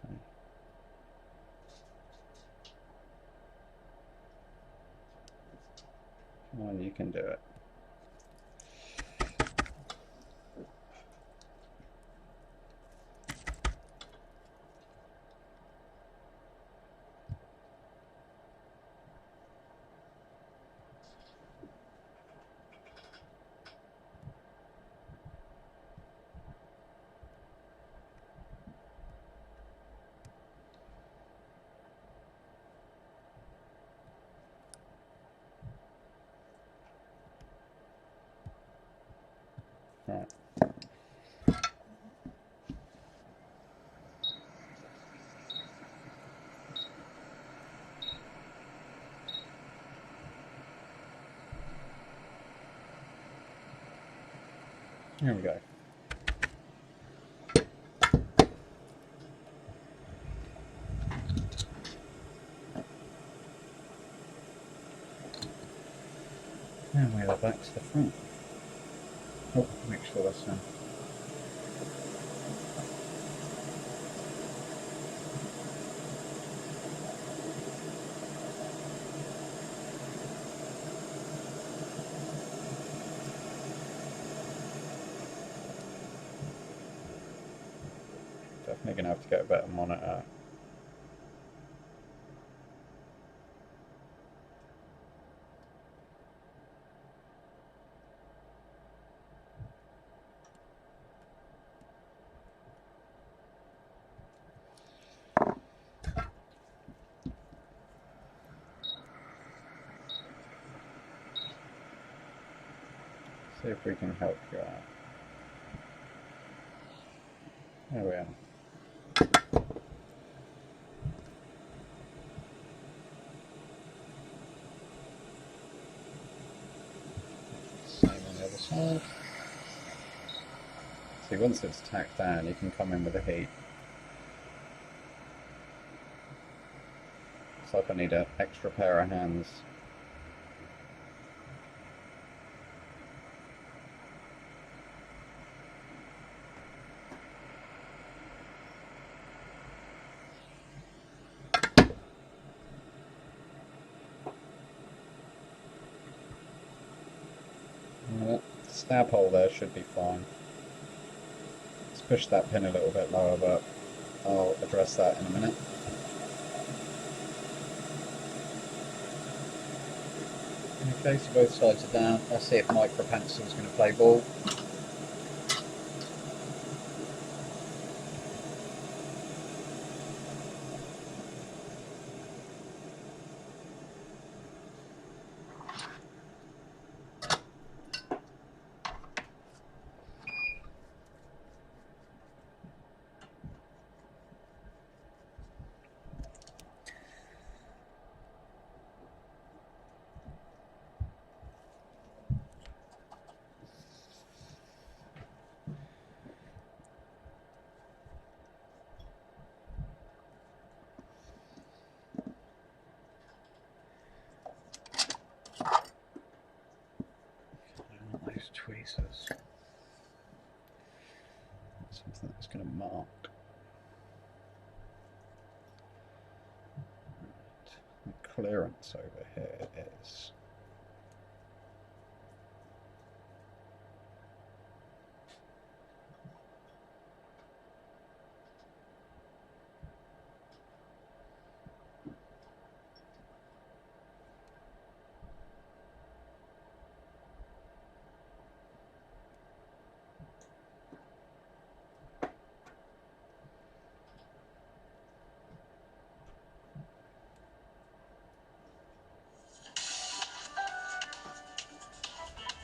Come on, you can do it. Right. Here we go. And we are back to the front. Oh, make sure that's in. Definitely going to have to get a better monitor. See if we can help you out. There we are. Same on the other side. See, once it's tacked down, you can come in with the heat. Looks like I need an extra pair of hands. That stab hole there should be fine. Let's push that pin a little bit lower, but I'll address that in a minute. Okay, so both sides are down. Let's see if Micropencil's going to play ball. Those tweezers. Something that's going to mark. The clearance over here is.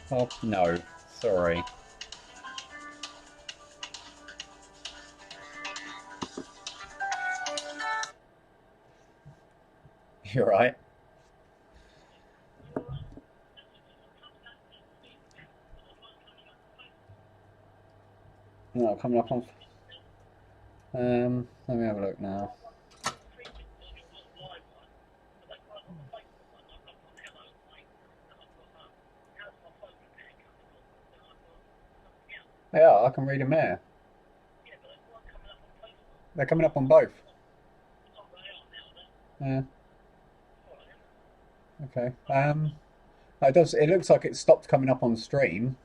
Oh, no, sorry. You're right. No, coming up on. Let me have a look now. Yeah, I can read them here. They're coming up on both. Yeah. Okay. It does. It looks like it stopped coming up on stream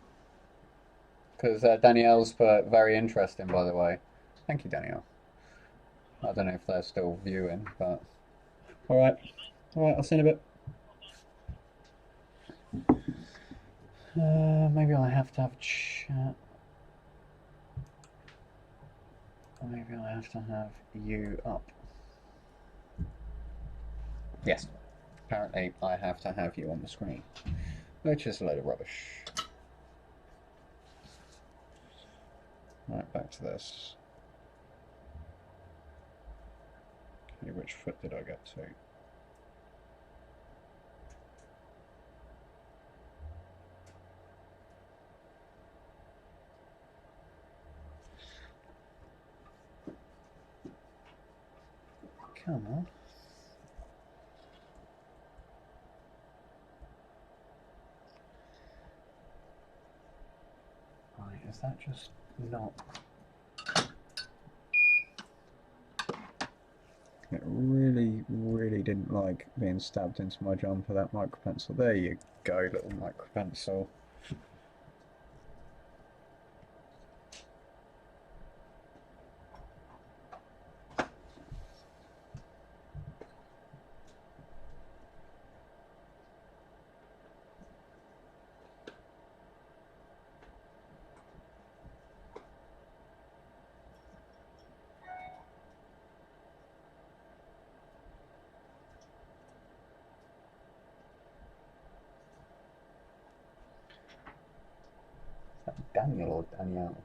because Danielle's put very interesting, by the way. Thank you, Danielle. I don't know if they're still viewing, but all right. I'll see you in a bit. Maybe I have to have chat. Maybe I have to have you up. Yes. Apparently, I have to have you on the screen, which is a load of rubbish. Right, back to this. Okay, which foot did I get to? Come on. Is that just not? It really, really didn't like being stabbed into my jumper, that micro pencil. There you go, little micro pencil. Is that Daniel or Danielle?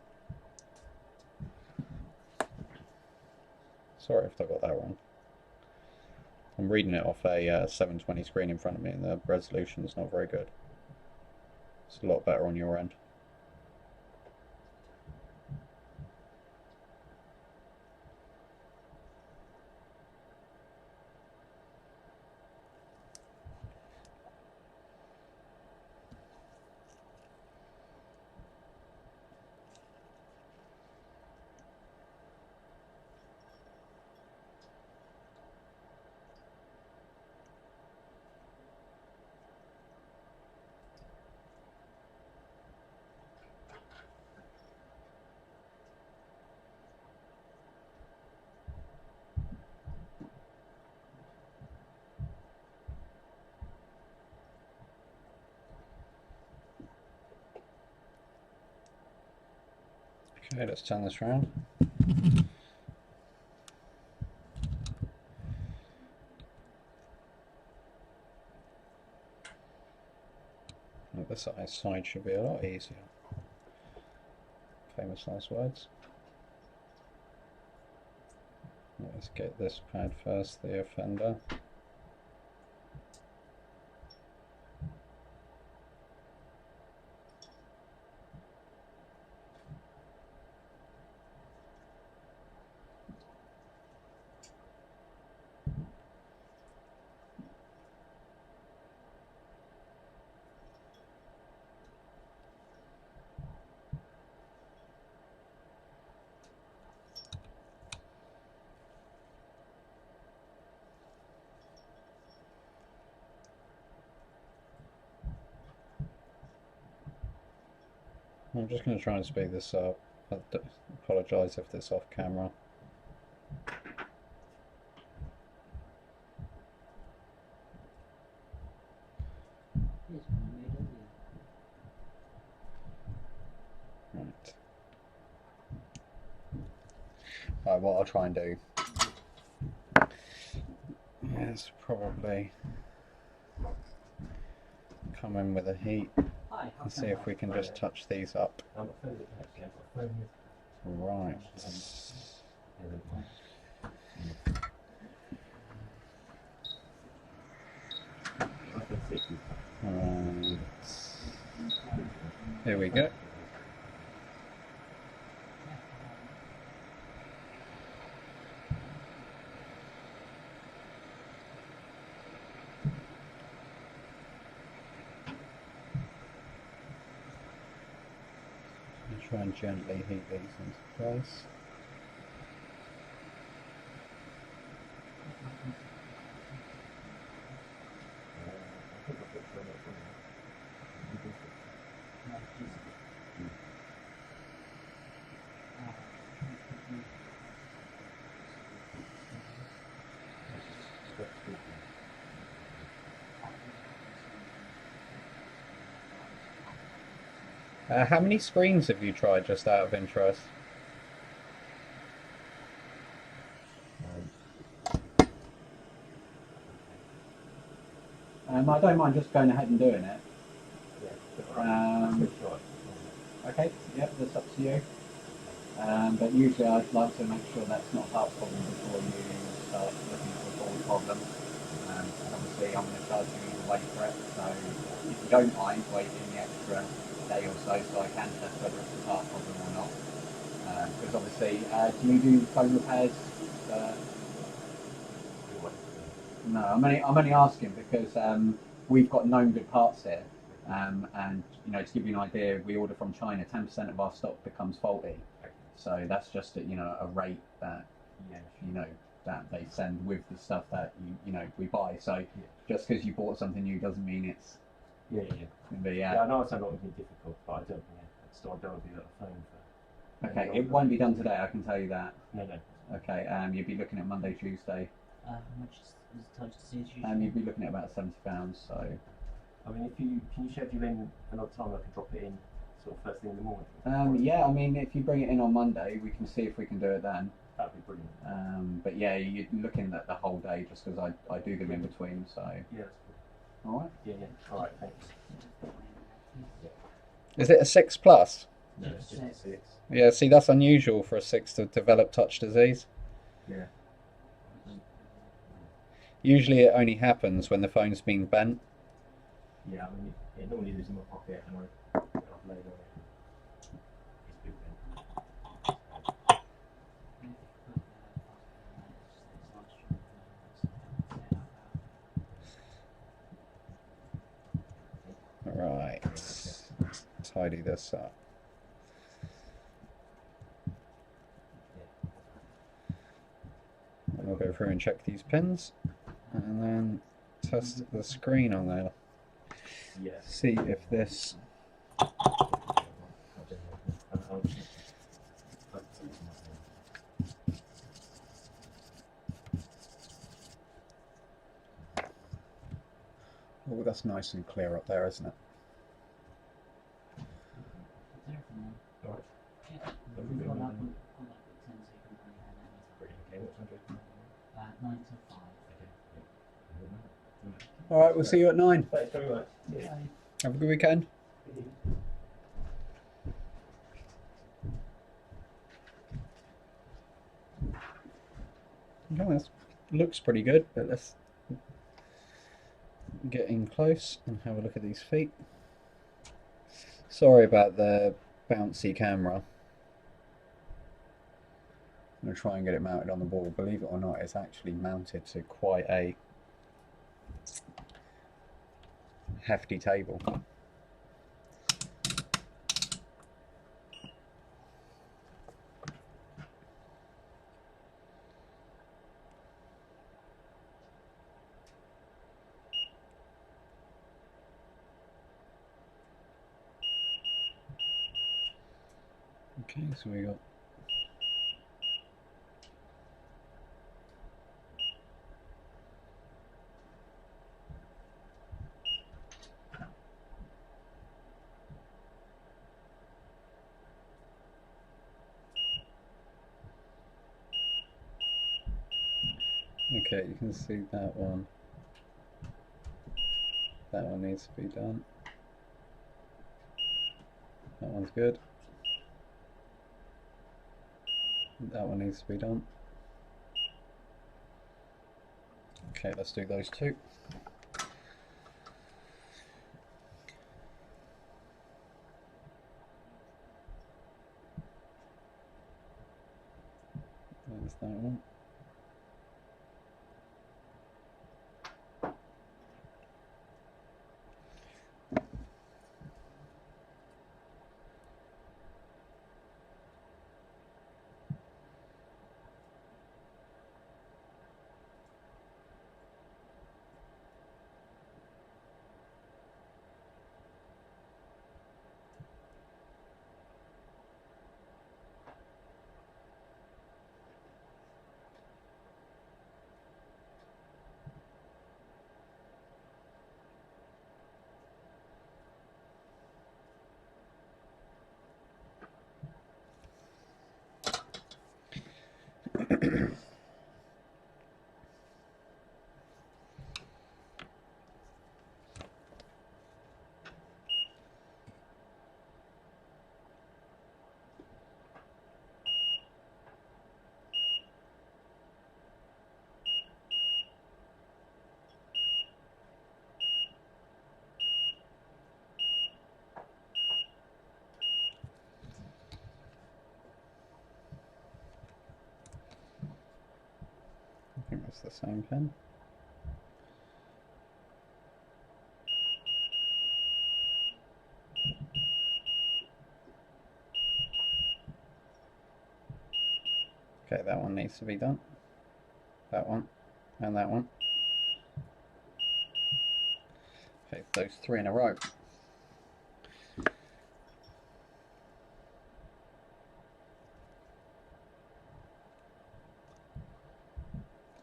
Sorry if I got that wrong. I'm reading it off a 720 screen in front of me and the resolution is not very good. It's a lot better on your end. Okay, let's turn this around. This side should be a lot easier. Famous last words. Let's get this pad first, the offender. I'm just going to try and speed this up. I apologise if this off camera. Right. Right, what I'll try and do is probably come in with a heat and see if we can just touch these up. Right. Right. Here we go. Try and gently heat these into place. How many screens have you tried, just out of interest? I don't mind just going ahead and doing it. Okay, yep, that's up to you. But usually I'd like to make sure that's not part problem before you start looking at the full problem. And obviously I'm going to charge you to wait for it, so if you don't mind waiting the extra day or so I can test whether it's a part problem or not. Because obviously, do you do phone repairs? No, I'm only asking because we've got known good parts here. And you know, to give you an idea, we order from China. 10% of our stock becomes faulty. So that's just a rate that that they send with the stuff that we buy. So just because you bought something new doesn't mean it's Yeah, I know it's not going to be difficult, but I don't want to be on the phone for. Okay, it won't be done today. I can tell you that. No. Okay, you'd be looking at Monday, Tuesday. How much is the touch disease usually? You'd be looking at about £70. So. I mean, can you schedule in another time I can drop it in sort of first thing in the morning? Yeah, I mean, if you bring it in on Monday, we can see if we can do it then. That'd be brilliant. But yeah, you're looking at the whole day just because I do them in between. So. Yeah, that's cool. All right. Yeah. All right, thanks. Is it a 6 plus? No, it's just a 6. Yeah. See, that's unusual for a 6 to develop touch disease. Yeah. Usually, it only happens when the phone's been bent. Yeah, I mean, it normally lives in my pocket and I've laid on it. It's been bent. Right. Tidy this up. And we'll go through and check these pins, and then test the screen on there. Yes. See if this. Oh, that's nice and clear up there, isn't it? All right, we'll see you at 9. Thanks very much. Have a good weekend. Okay, that looks pretty good, but let's get in close and have a look at these feet. Sorry about the bouncy camera. I'm going to try and get it mounted on the wall. Believe it or not, it's actually mounted to quite a hefty table. Okay, so we got okay, you can see that one. That one needs to be done. That one's good. That one needs to be done. Okay, let's do those two. There's that one. I think that's the same pen. Okay, that one needs to be done. That one, and that one. Okay, those 3 in a row.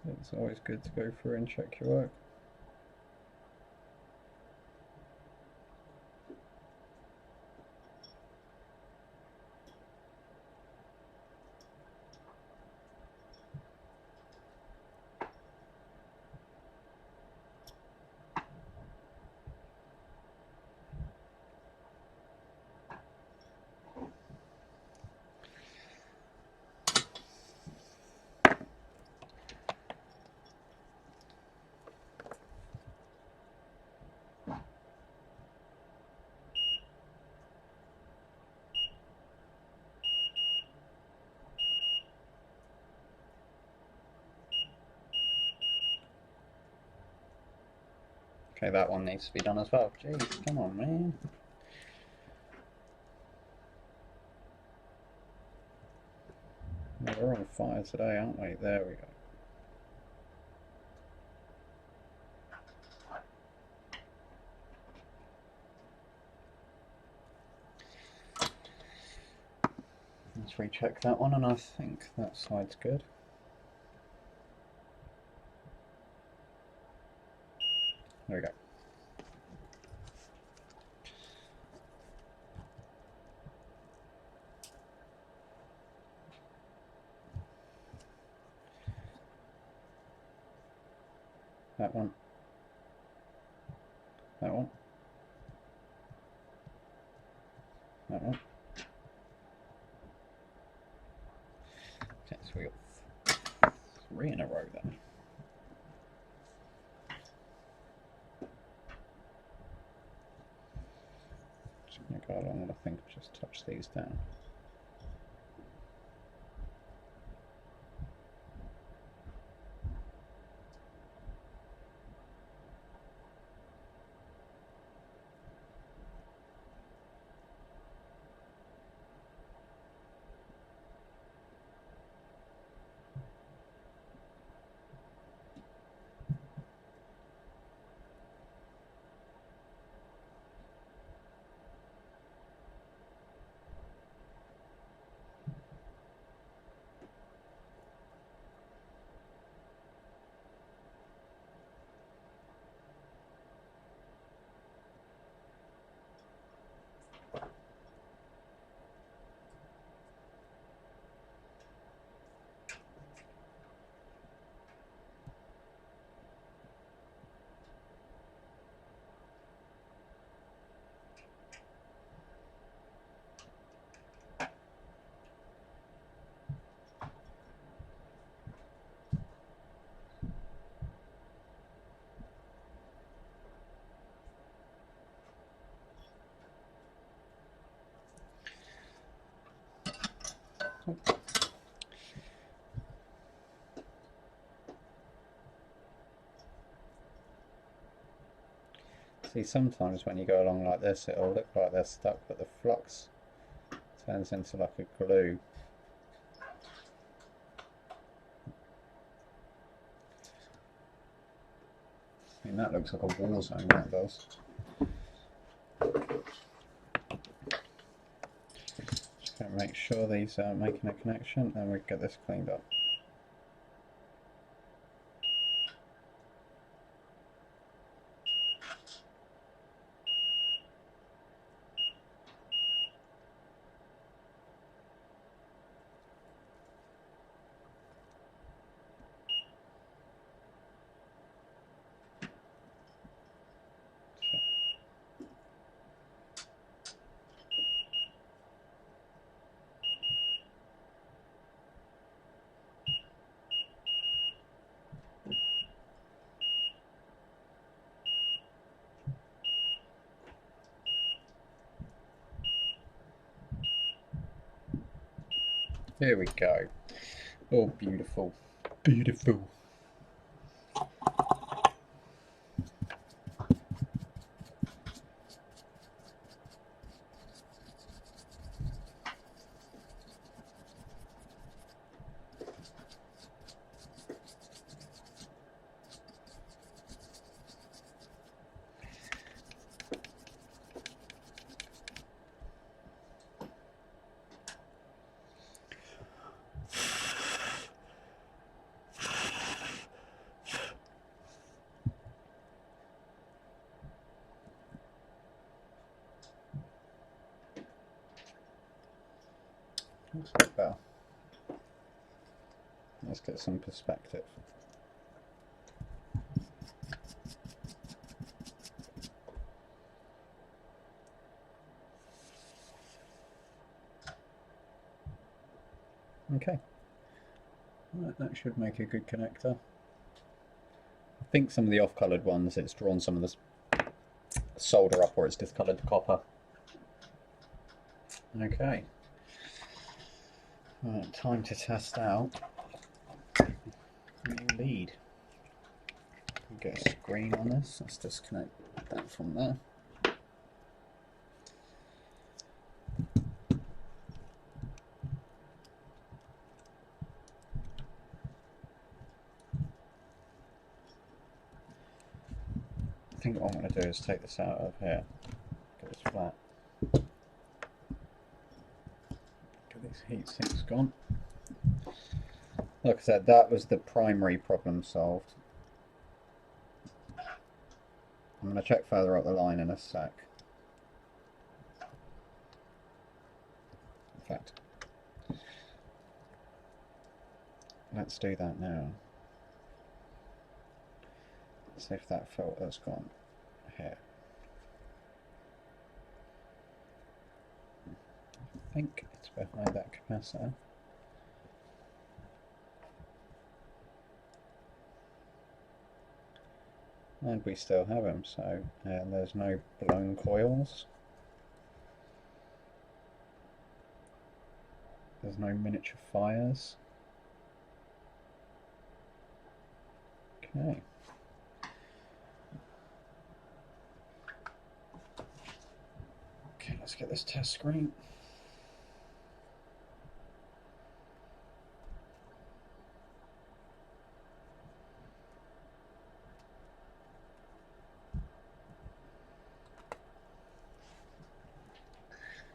It's always good to go through and check your work. Okay, that one needs to be done as well. Jeez, come on, man. We're on fire today, aren't we? There we go. Let's recheck that one, and I think that side's good. There we go. That one. That one. That one. Okay, so we got 3 in a row then. Just going to go along and I think just touch these down. See, sometimes when you go along like this, it'll look like they're stuck, but the flux turns into like a glue. I mean, that looks like a war zone, that does. Just going to make sure these are making a connection, and we get this cleaned up. Here we go. Oh, beautiful. Beautiful. That's a bit better. Let's get some perspective. Okay. Right, that should make a good connector. I think some of the off-coloured ones, it's drawn some of the solder up or it's discoloured the copper. Okay. Right, time to test out the lead. Get a screen on this. Let's disconnect that from there. I think what I'm going to do is take this out of here, get this flat, get these heat sinks gone. Like I said, that was the primary problem solved. I'm going to check further up the line in a sec. In fact, let's do that now. See if that filter's gone here. I think it's behind that capacitor. And we still have them, so there's no blown coils. There's no miniature fires. Okay. Okay, let's get this test screen.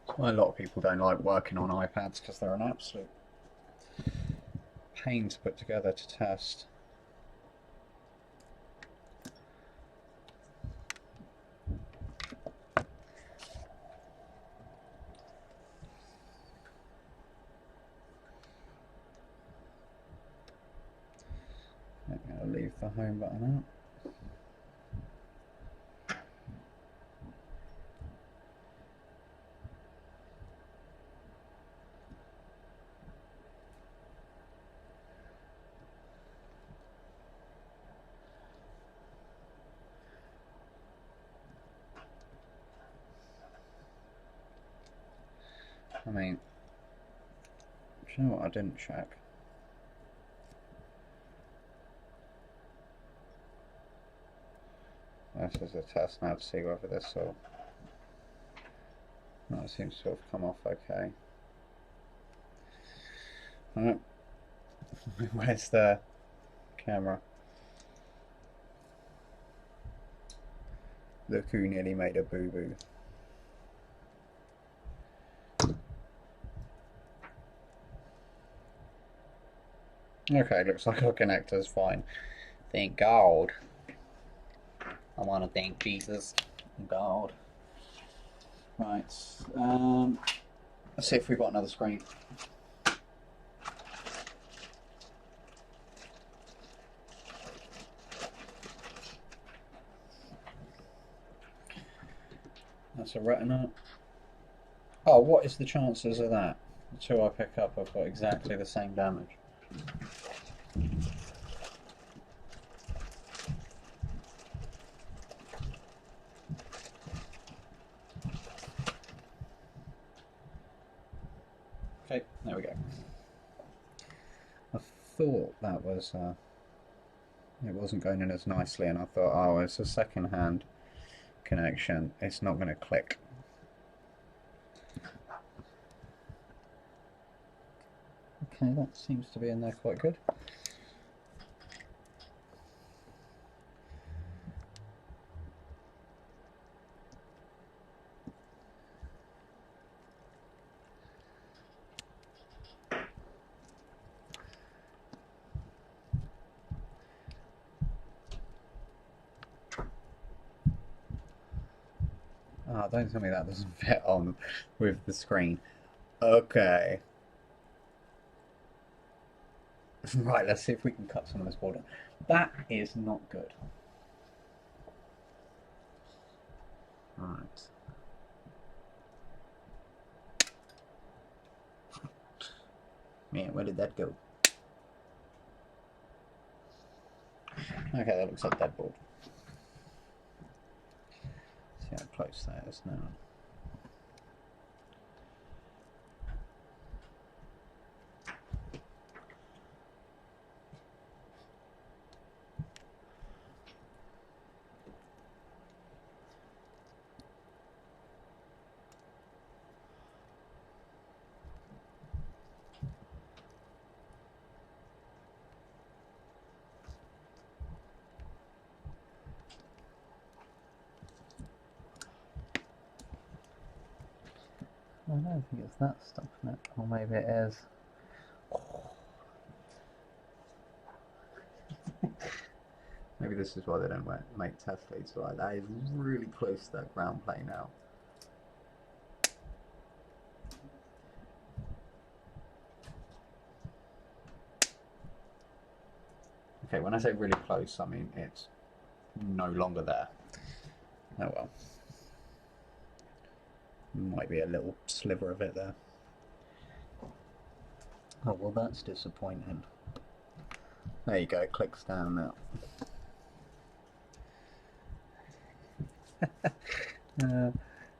That's why a lot of people don't like working on iPads, because they're an absolute pain to put together to test. I'm going to leave the home button out. I mean, do you know what I didn't check? This is a test now to see whether this will... No, it seems to have come off okay. Alright. Where's the camera? Look who nearly made a boo-boo. Okay, looks like our connector's fine. Thank God. I want to thank Jesus. God. Right. Let's see if we've got another screen. That's a retina. Oh, what is the chances of that? The two I pick up have got exactly the same damage. Okay, there we go. I thought that was, it wasn't going in as nicely, and I thought, oh, it's a second-hand connection, it's not going to click. Okay, that seems to be in there quite good. Ah, don't tell me that doesn't fit on with the screen. Okay. Right, let's see if we can cut some of this border. That is not good. Right. Man, where did that go? Okay, that looks like that board. See how close that is now. I don't think it's that stopping it, or maybe it is. Maybe this is why they don't make test leads like that. Is really close to that ground plane now. Okay, when I say really close, I mean it's no longer there. Oh well. Might be a little sliver of it there. Oh well, that's disappointing. There you go, it clicks down now.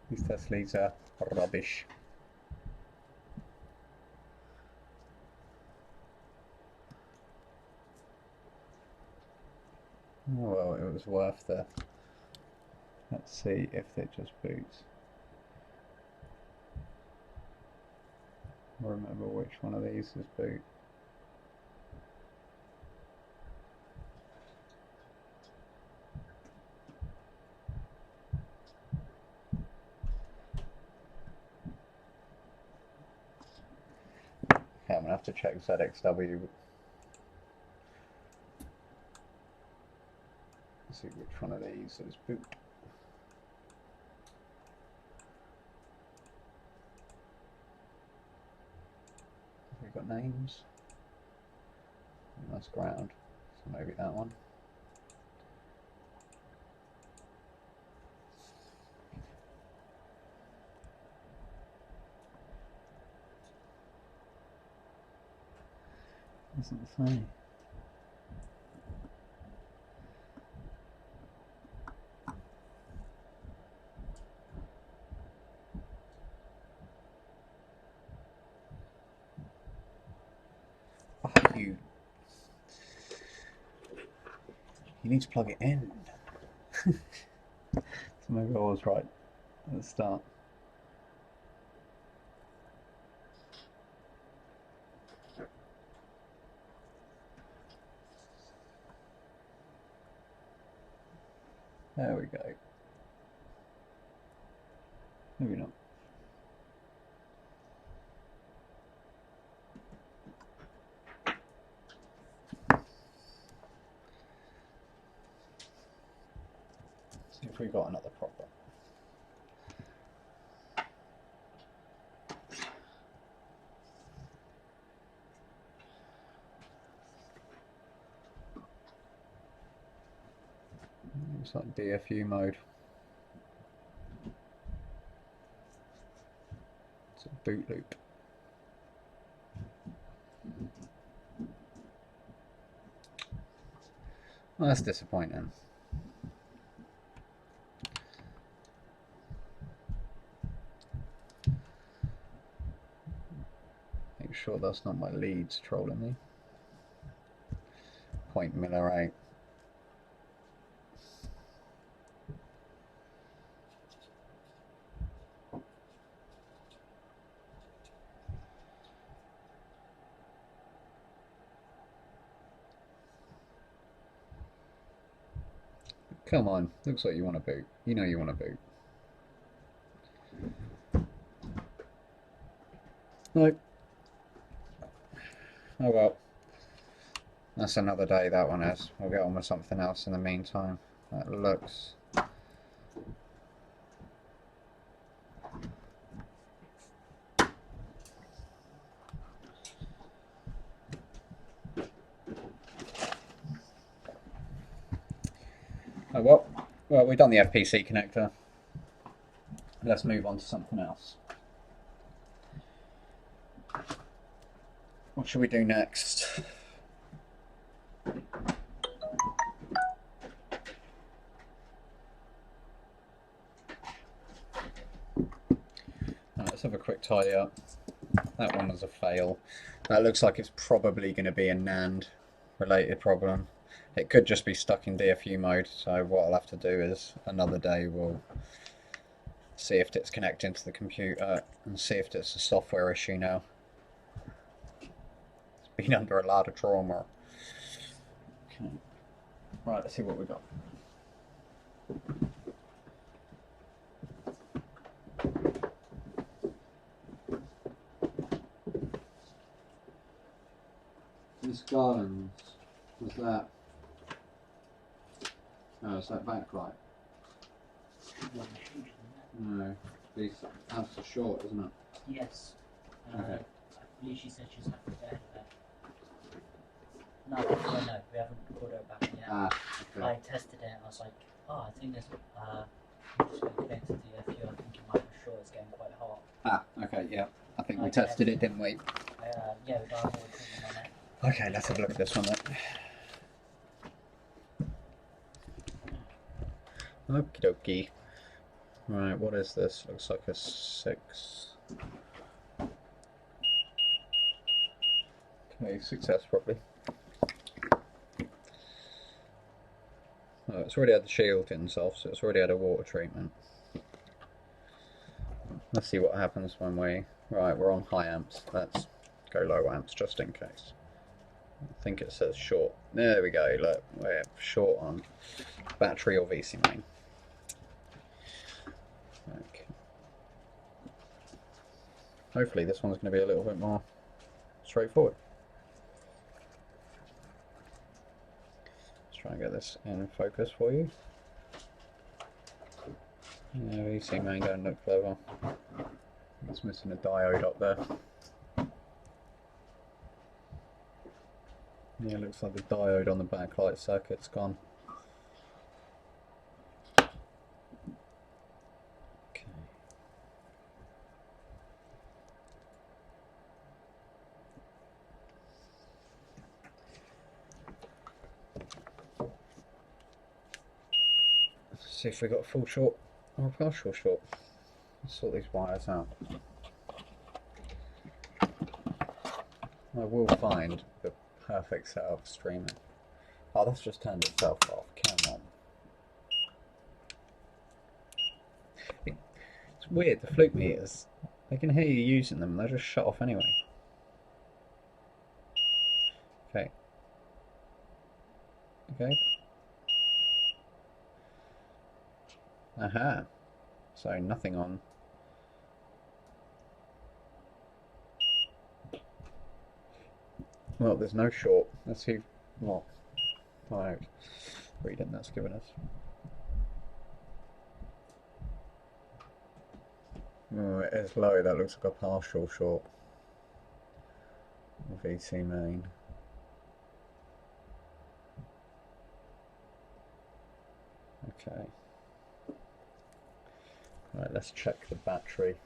These test leads are rubbish. Oh well, it was worth the... Let's see if it just boots. I'll remember which one of these is boot. Okay, I'm gonna have to check ZXW. Let's see which one of these is boot. Have we got names? That's ground, so maybe that one. Doesn't say. Oh, you need to plug it in. So maybe I was right at the start. There we go. Maybe not. See if we got another proper. Looks like DFU mode. It's a boot loop. Well, that's disappointing. Make sure that's not my leads trolling me. Point Miller 8. Come on, looks like you want to boot. You know you want to boot. No. Oh well. That's another day, that one is. We'll get on with something else in the meantime. That looks... Oh well, we've done the FPC connector. Let's move on to something else. What should we do next? Let's have a quick tidy up. That one was a fail. That looks like it's probably going to be a NAND related problem. It could just be stuck in DFU mode, so what I'll have to do is another day we'll see if it's connecting to the computer and see if it's a software issue now. It's been under a lot of trauma. Okay. Right, let's see what we got. Miss Garland's, was that? Oh, it's that backlight. No, these amps are short, isn't it? Yes. Okay. I believe she said she's happy to have that. No, no, we haven't called her back yet. Ah, okay. I tested it and I was like, oh, I think this, I'm just going to connect to the DFU. I think it might be short, it's getting quite hot. Ah, okay, yeah. I think we tested it, didn't we? Yeah, we got more treatment on it. Okay, let's have a look at this one then. Okie dokie. Right, what is this? Looks like a 6. Okay, 6S probably. Oh, it's already had the shieldings off, so it's already had a water treatment. Let's see what happens when we... Right, we're on high amps. Let's go low amps just in case. I think it says short. There we go, look, we're short on battery or VC main. Okay. Hopefully this one's going to be a little bit more straightforward. Let's try and get this in focus for you. Yeah, VC main don't look clever. It's missing a diode up there. Yeah, it looks like the diode on the backlight circuit's gone. Okay. Let's see if we got a full short or a partial short. Let's sort these wires out. I will find the perfect setup for streaming. Oh, that's just turned itself off. Come on. It's weird, the fluke meters, they can hear you using them, they're just shut off anyway. Okay. Okay. Aha. So nothing on. Well, there's no short. Let's see what reading that's given us. Oh, it is low. That looks like a partial short. VC main. Okay. Right, let's check the battery.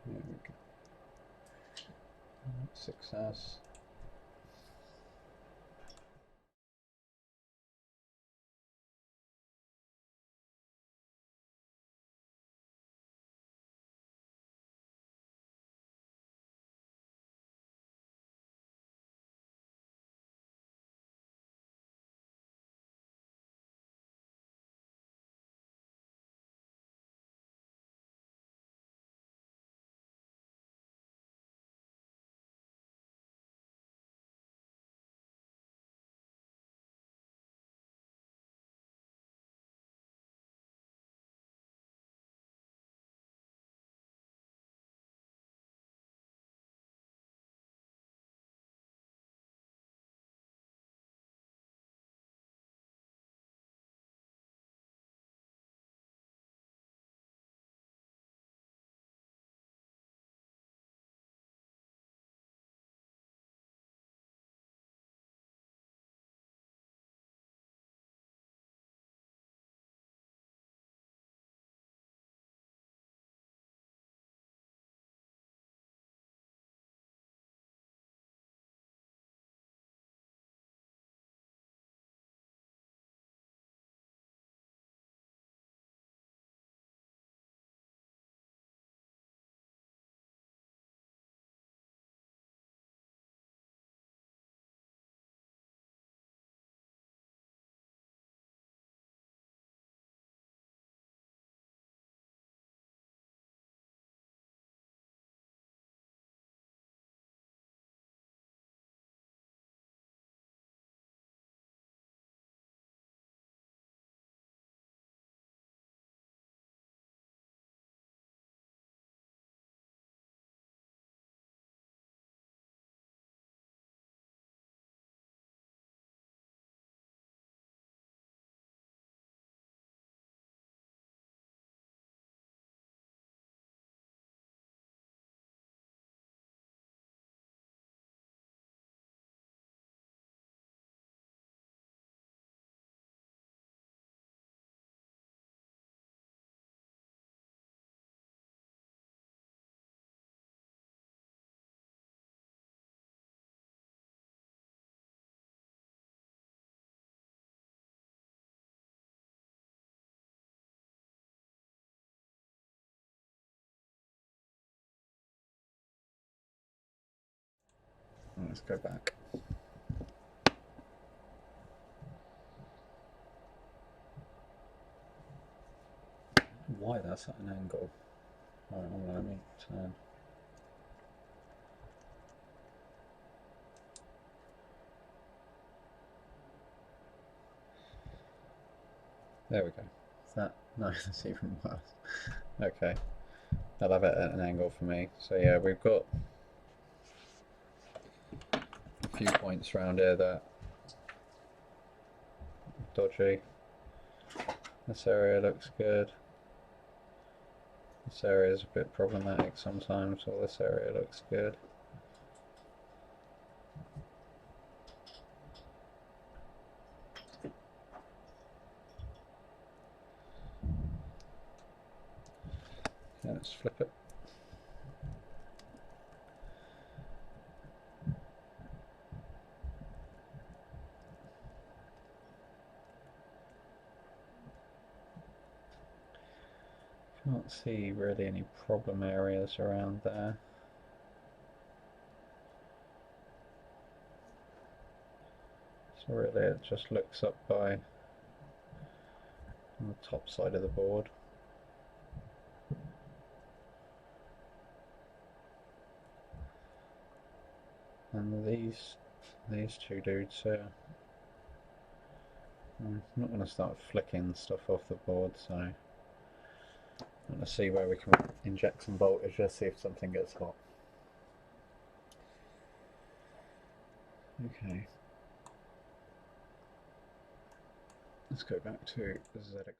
There we go. 6S. Let's go back. Why that's at an angle? Right, well, let me turn. There we go. Is that? No, that's even worse. Okay, I'll have it at an angle for me. So yeah, we've got a few points around here that are dodgy. This area looks good. This area is a bit problematic sometimes, or this area looks good. Okay, let's flip it. Can't see really any problem areas around there. So really it just looks up by on the top side of the board. And these two dudes here. I'm not going to start flicking stuff off the board, so I'm going to see where we can inject some voltage, just see if something gets hot. Okay. Let's go back to ZX.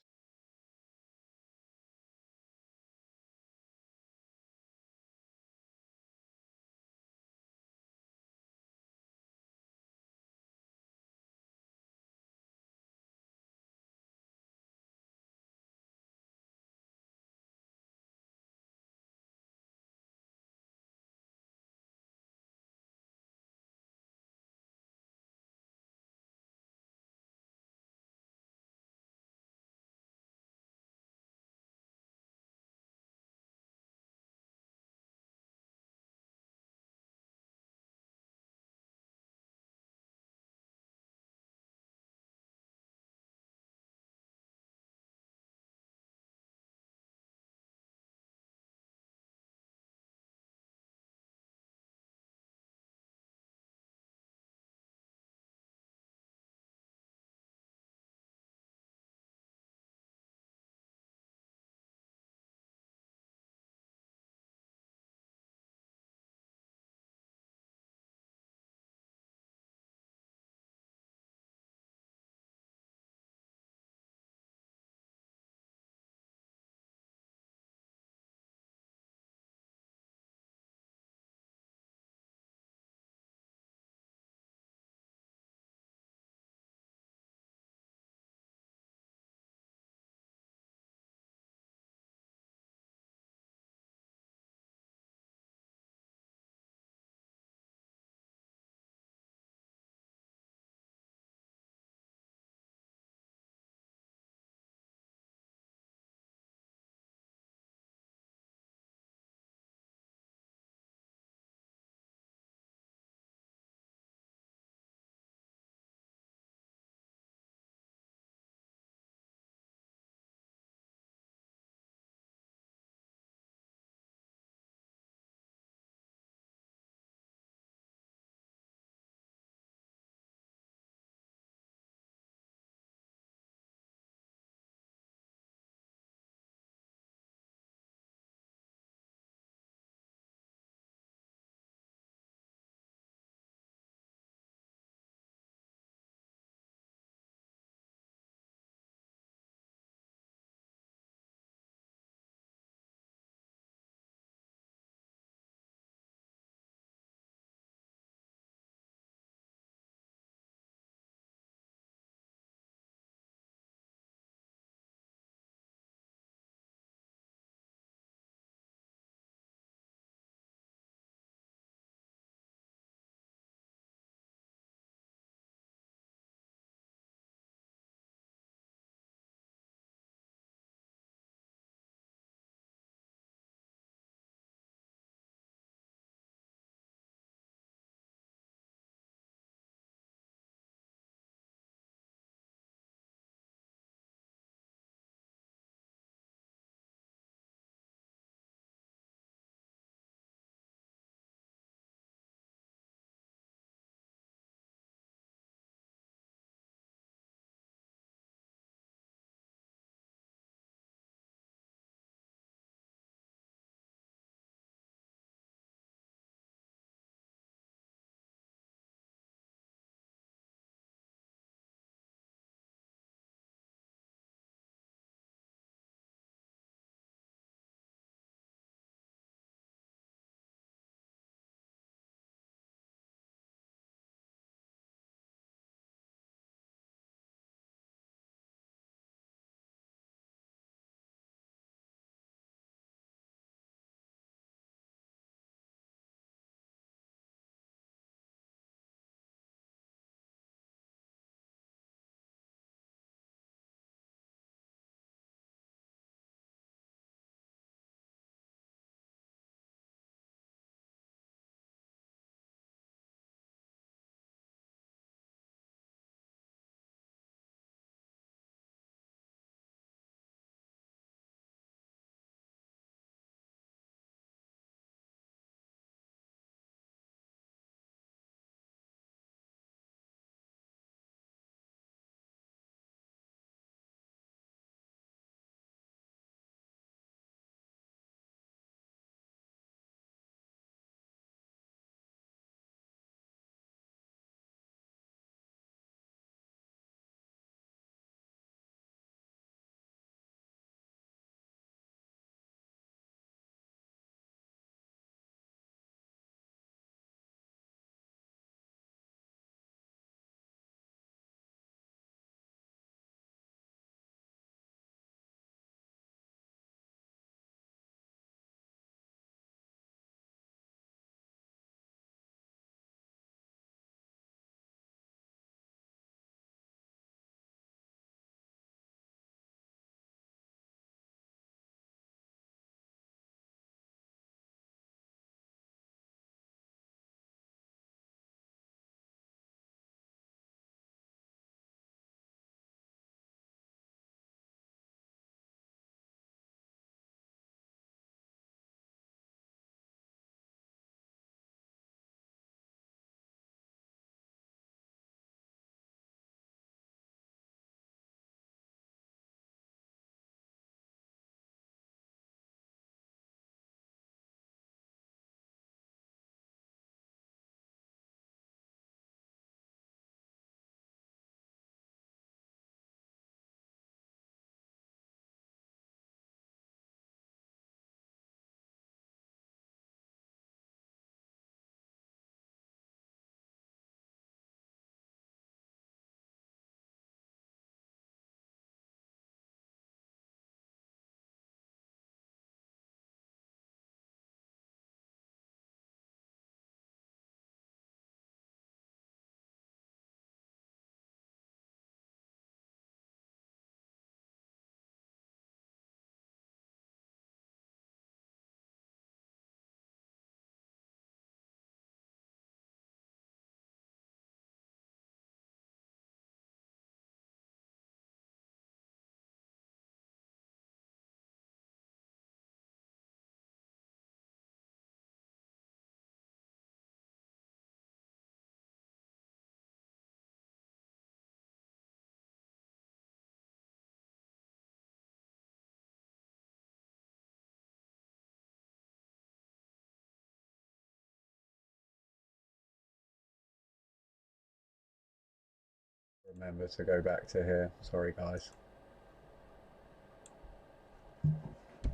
remember to go back to here. Sorry, guys.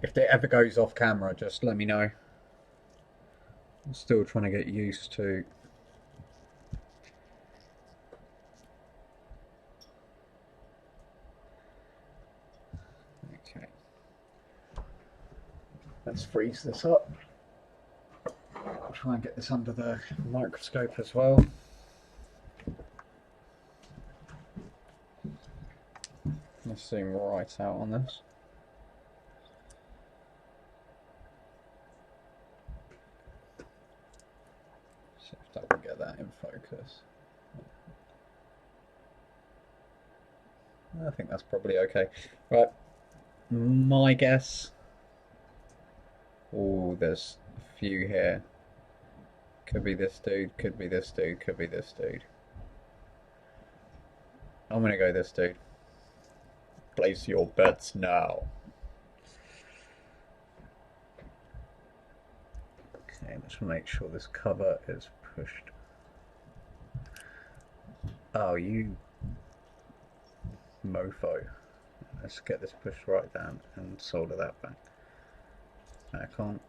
If it ever goes off camera, just let me know. I'm still trying to get used to. Okay. Let's freeze this up. I'll try and get this under the microscope as well. Let's zoom right out on this. See if that will get that in focus. I think that's probably okay. Right, my guess. Oh, there's a few here. Could be this dude, could be this dude, could be this dude. I'm gonna go this dude. Place your bets now. Okay, let's make sure this cover is pushed. Oh, you mofo. Let's get this pushed right down and solder that back on.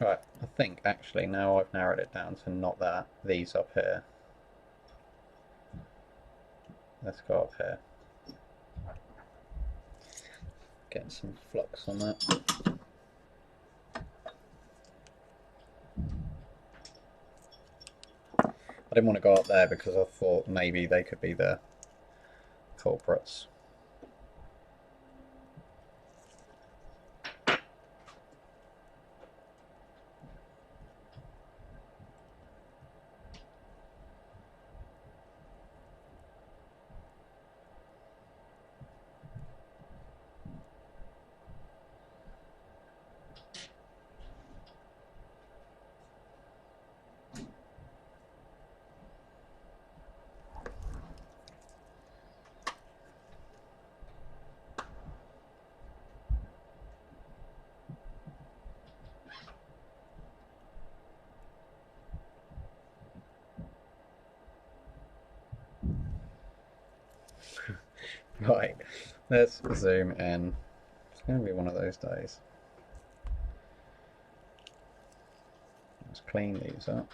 Right, I think actually now I've narrowed it down to not that, these up here. Let's go up here. Getting some flux on that. I didn't want to go up there because I thought maybe they could be the culprits. Right, let's zoom in. It's going to be one of those days. Let's clean these up.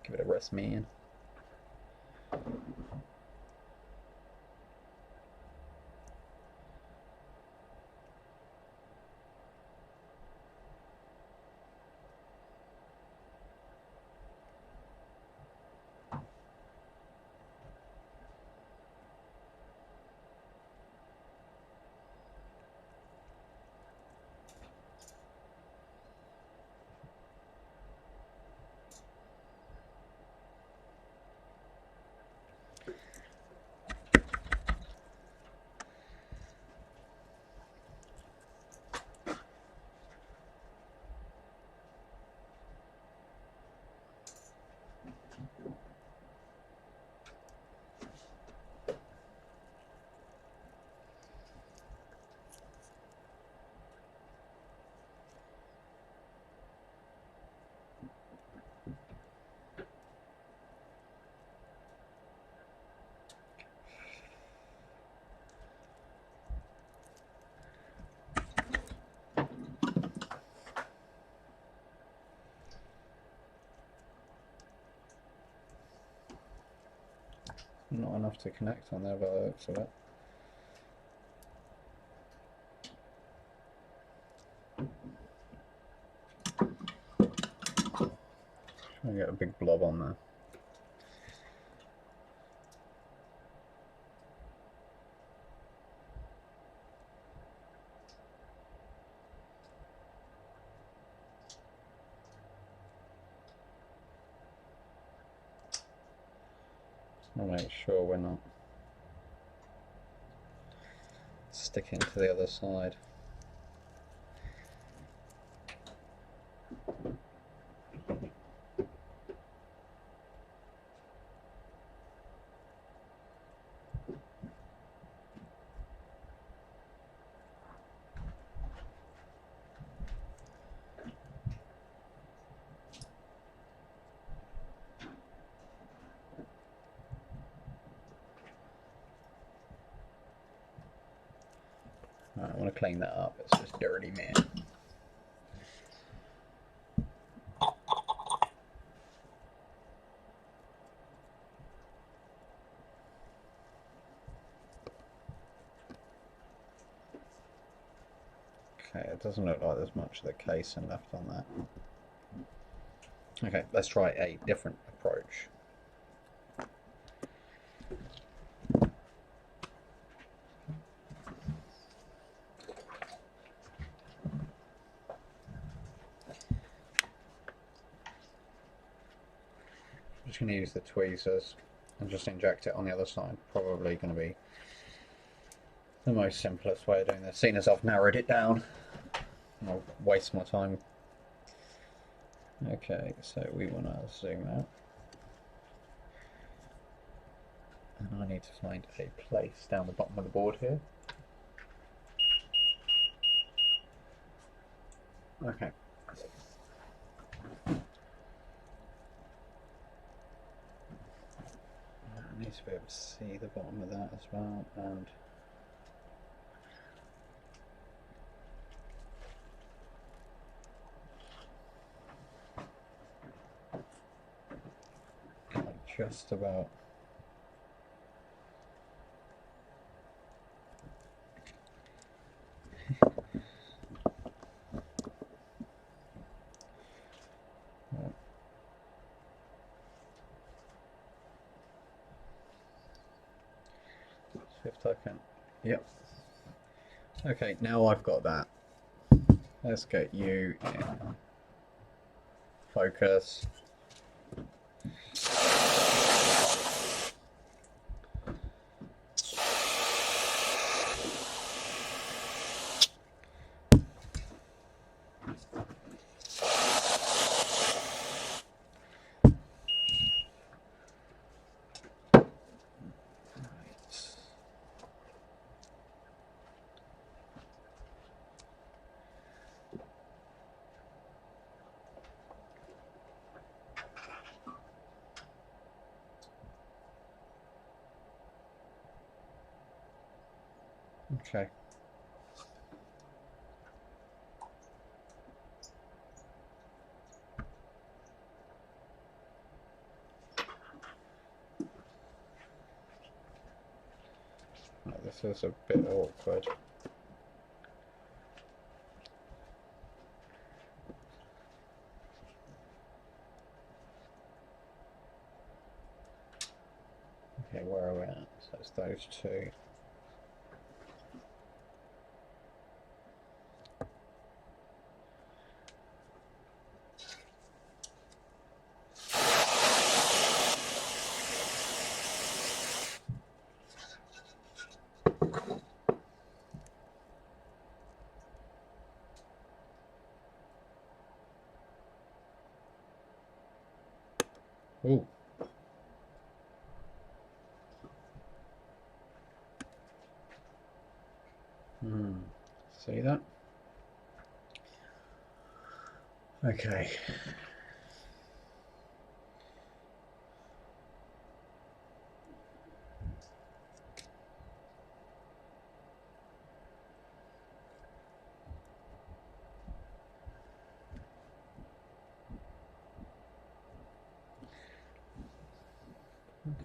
Give it a rest, man. Not enough to connect on there by the looks of it. Trying to get a big blob on there. I'll make sure we're not sticking to the other side. Right, I want to clean that up, it's just dirty, man. Okay, it doesn't look like there's much of the casing left on that. Okay, let's try a different approach. I'm just going to use the tweezers and just inject it on the other side. Probably going to be the most simplest way of doing this, seeing as I've narrowed it down. I'll waste my time. Okay, so we want to zoom out. And I need to find a place down the bottom of the board here. Okay. I need to be able to see the bottom of that as well, and just about. If I can. Yep. Okay, now I've got that. Let's get you in focus. Okay. Oh, this is a bit awkward. Okay, where are we at? So it's those two. Ooh. See that? Okay.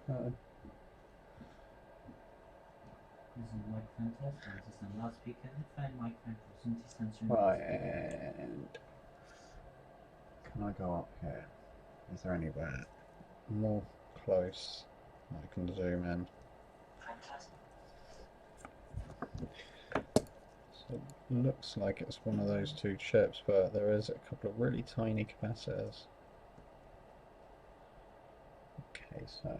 Okay. This is a microphone test, and this is a loudspeaker, phone, microphone, proximity sensor, and Right, and can I go up here? Is there anywhere more close I can zoom in? So it looks like it's one of those two chips, but there is a couple of really tiny capacitors. Okay, so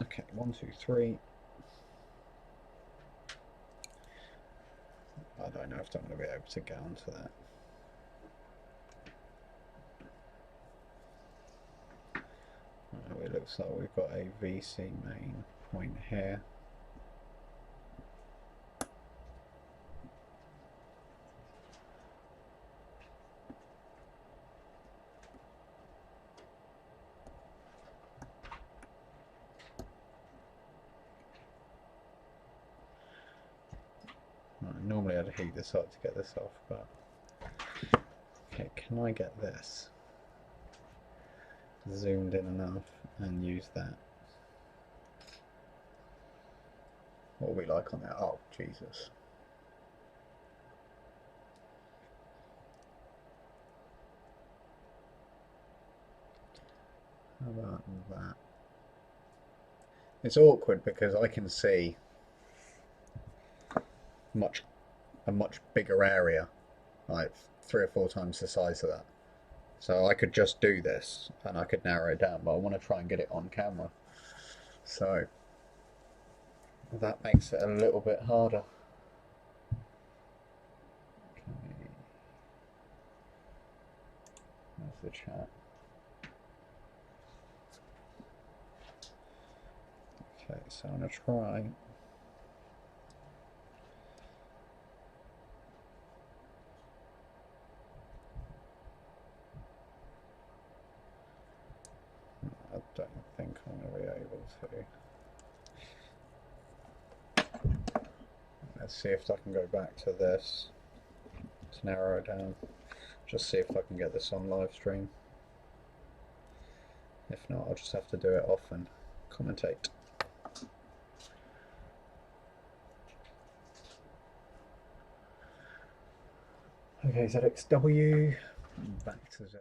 okay, 1, 2, 3. I don't know if I'm going to be able to get onto that. It looks like we've got a VC main point here. Right, normally I'd heat this up to get this off, but okay, can I get this zoomed in enough and use that? What will we like on that? Oh, Jesus. How about that? It's awkward because I can see a much bigger area, like 3 or 4 times the size of that. So I could just do this and I could narrow it down, but I want to try and get it on camera. So that makes it a little bit harder. Okay. There's the chat. Okay, so I'm going to try. I don't think I'm going to be able to. Let's see if I can go back to this to narrow it down. Just see if I can get this on live stream. If not, I'll just have to do it off and commentate. Okay, ZXW, back to Z.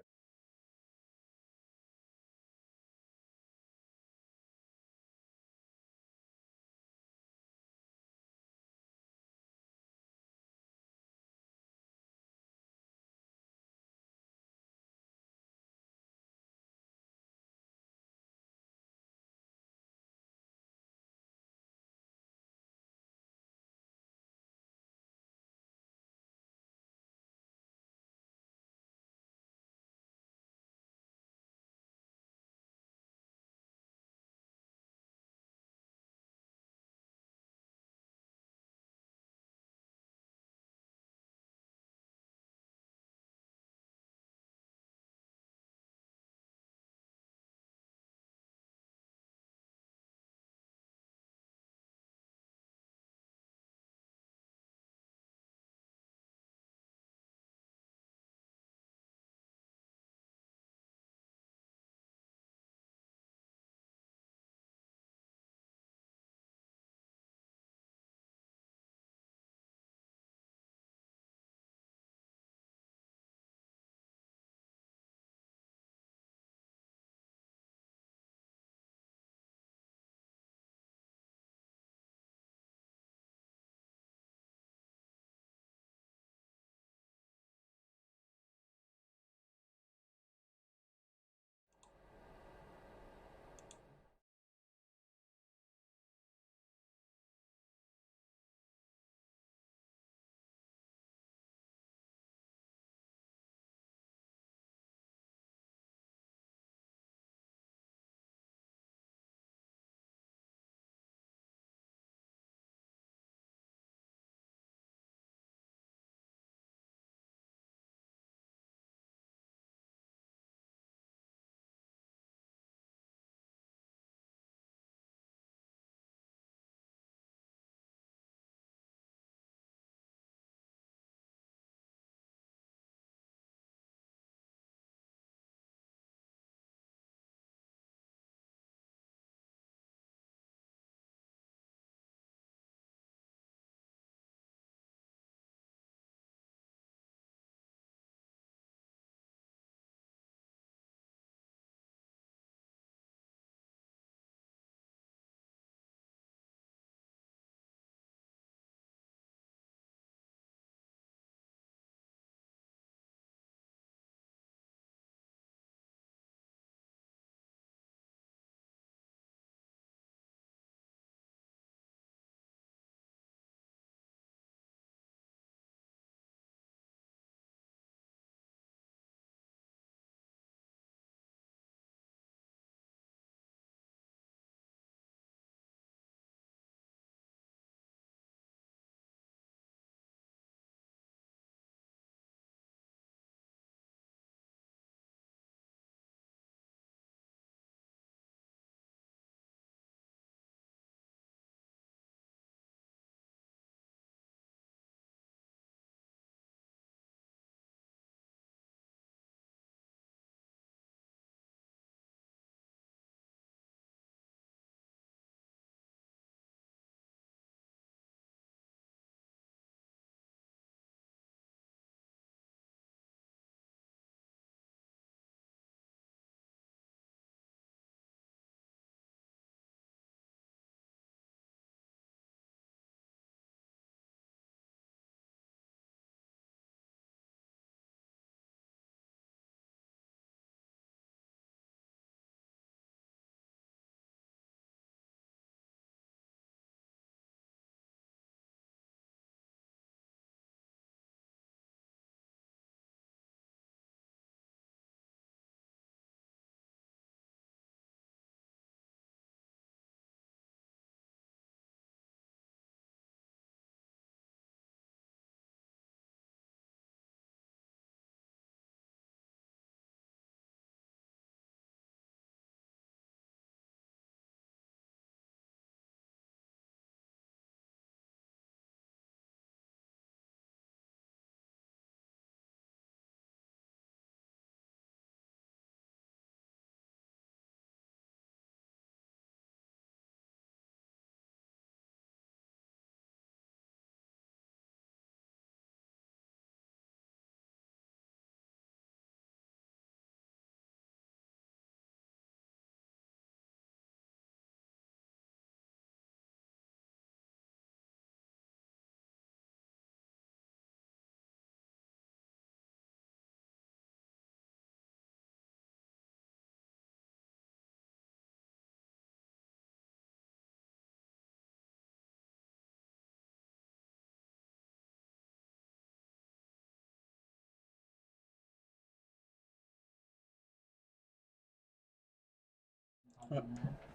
Right.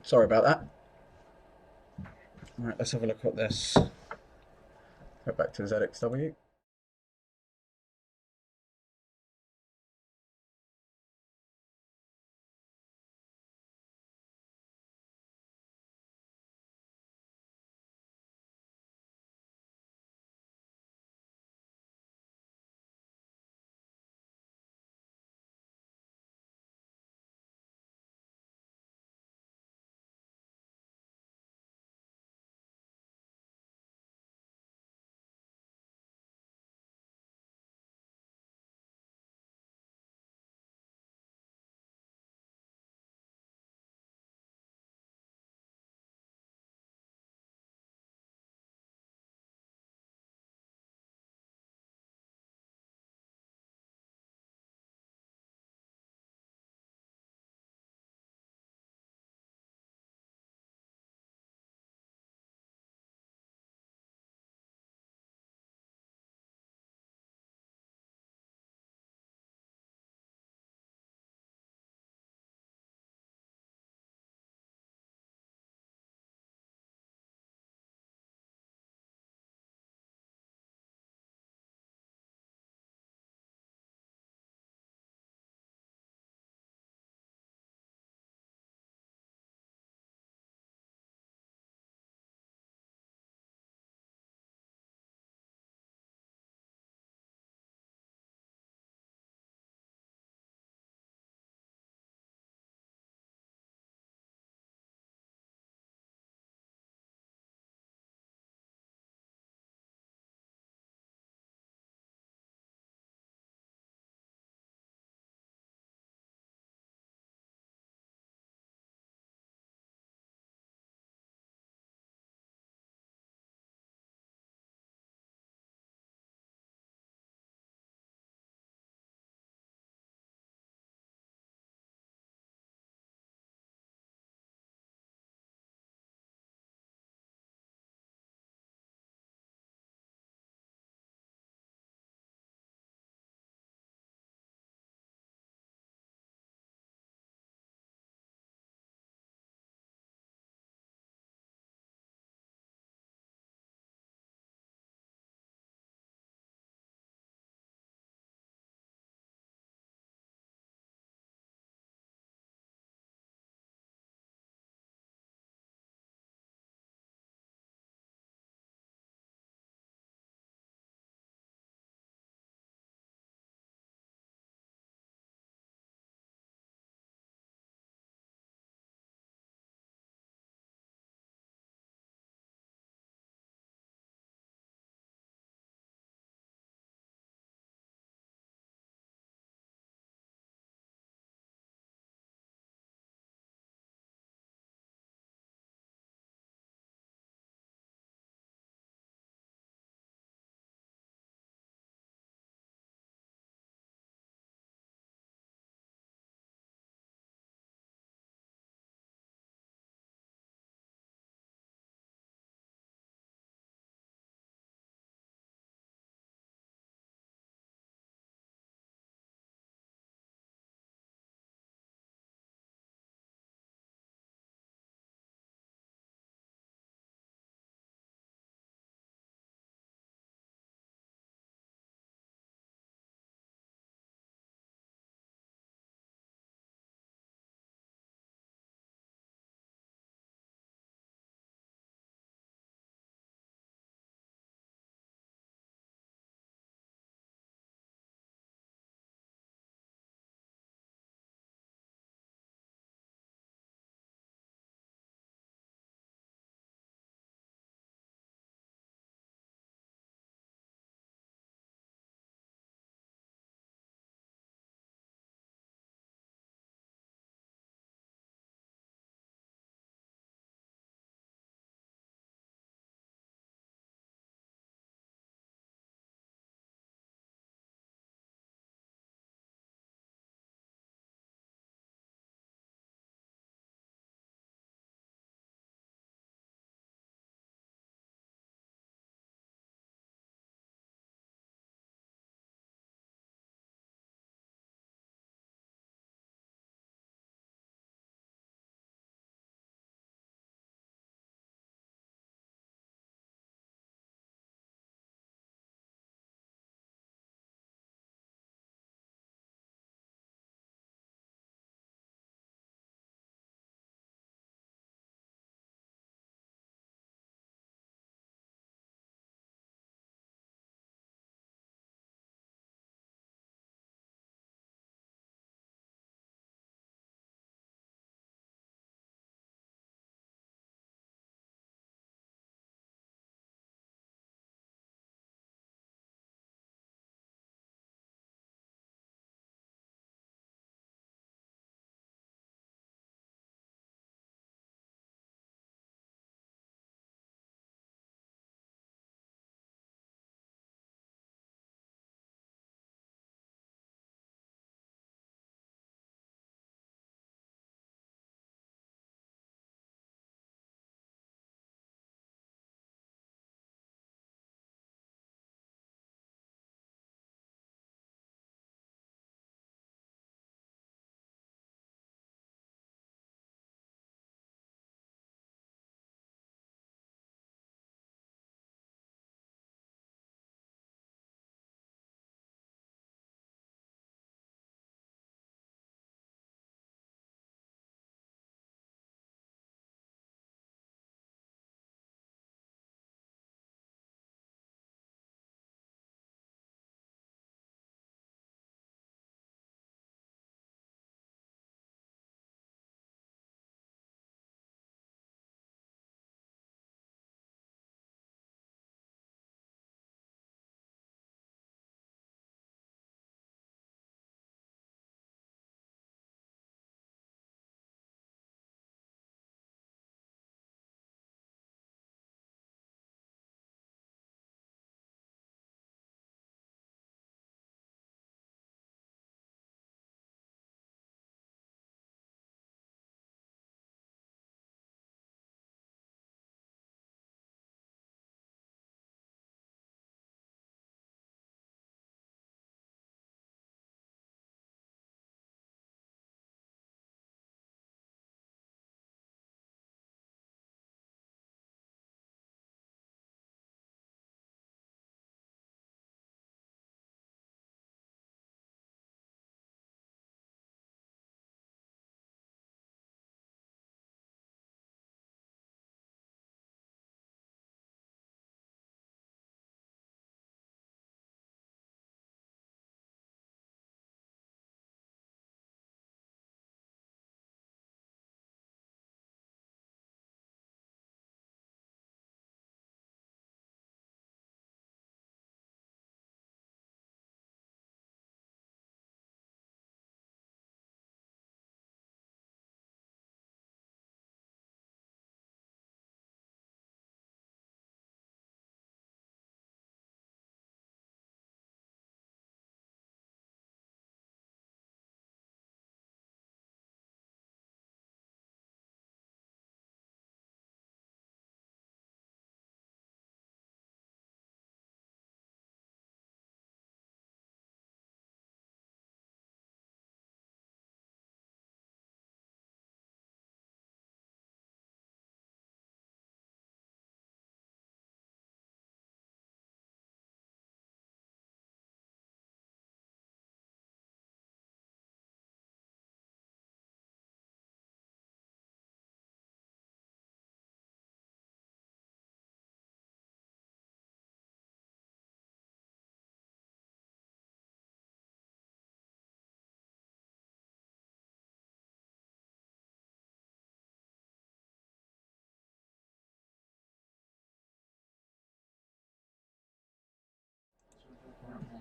Sorry about that. Right, let's have a look at this. Go back to ZXW.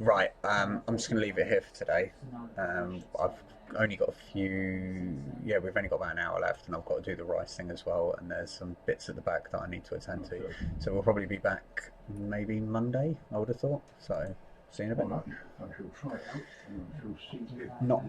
Right, I'm just going to leave it here for today. I've only got a few, yeah, we've only got about an hour left, and I've got to do the rice thing as well, and there's some bits at the back that I need to attend to. So we'll probably be back maybe Monday, I would have thought. So, see you in a bit. I shall try it out and I shall see if Not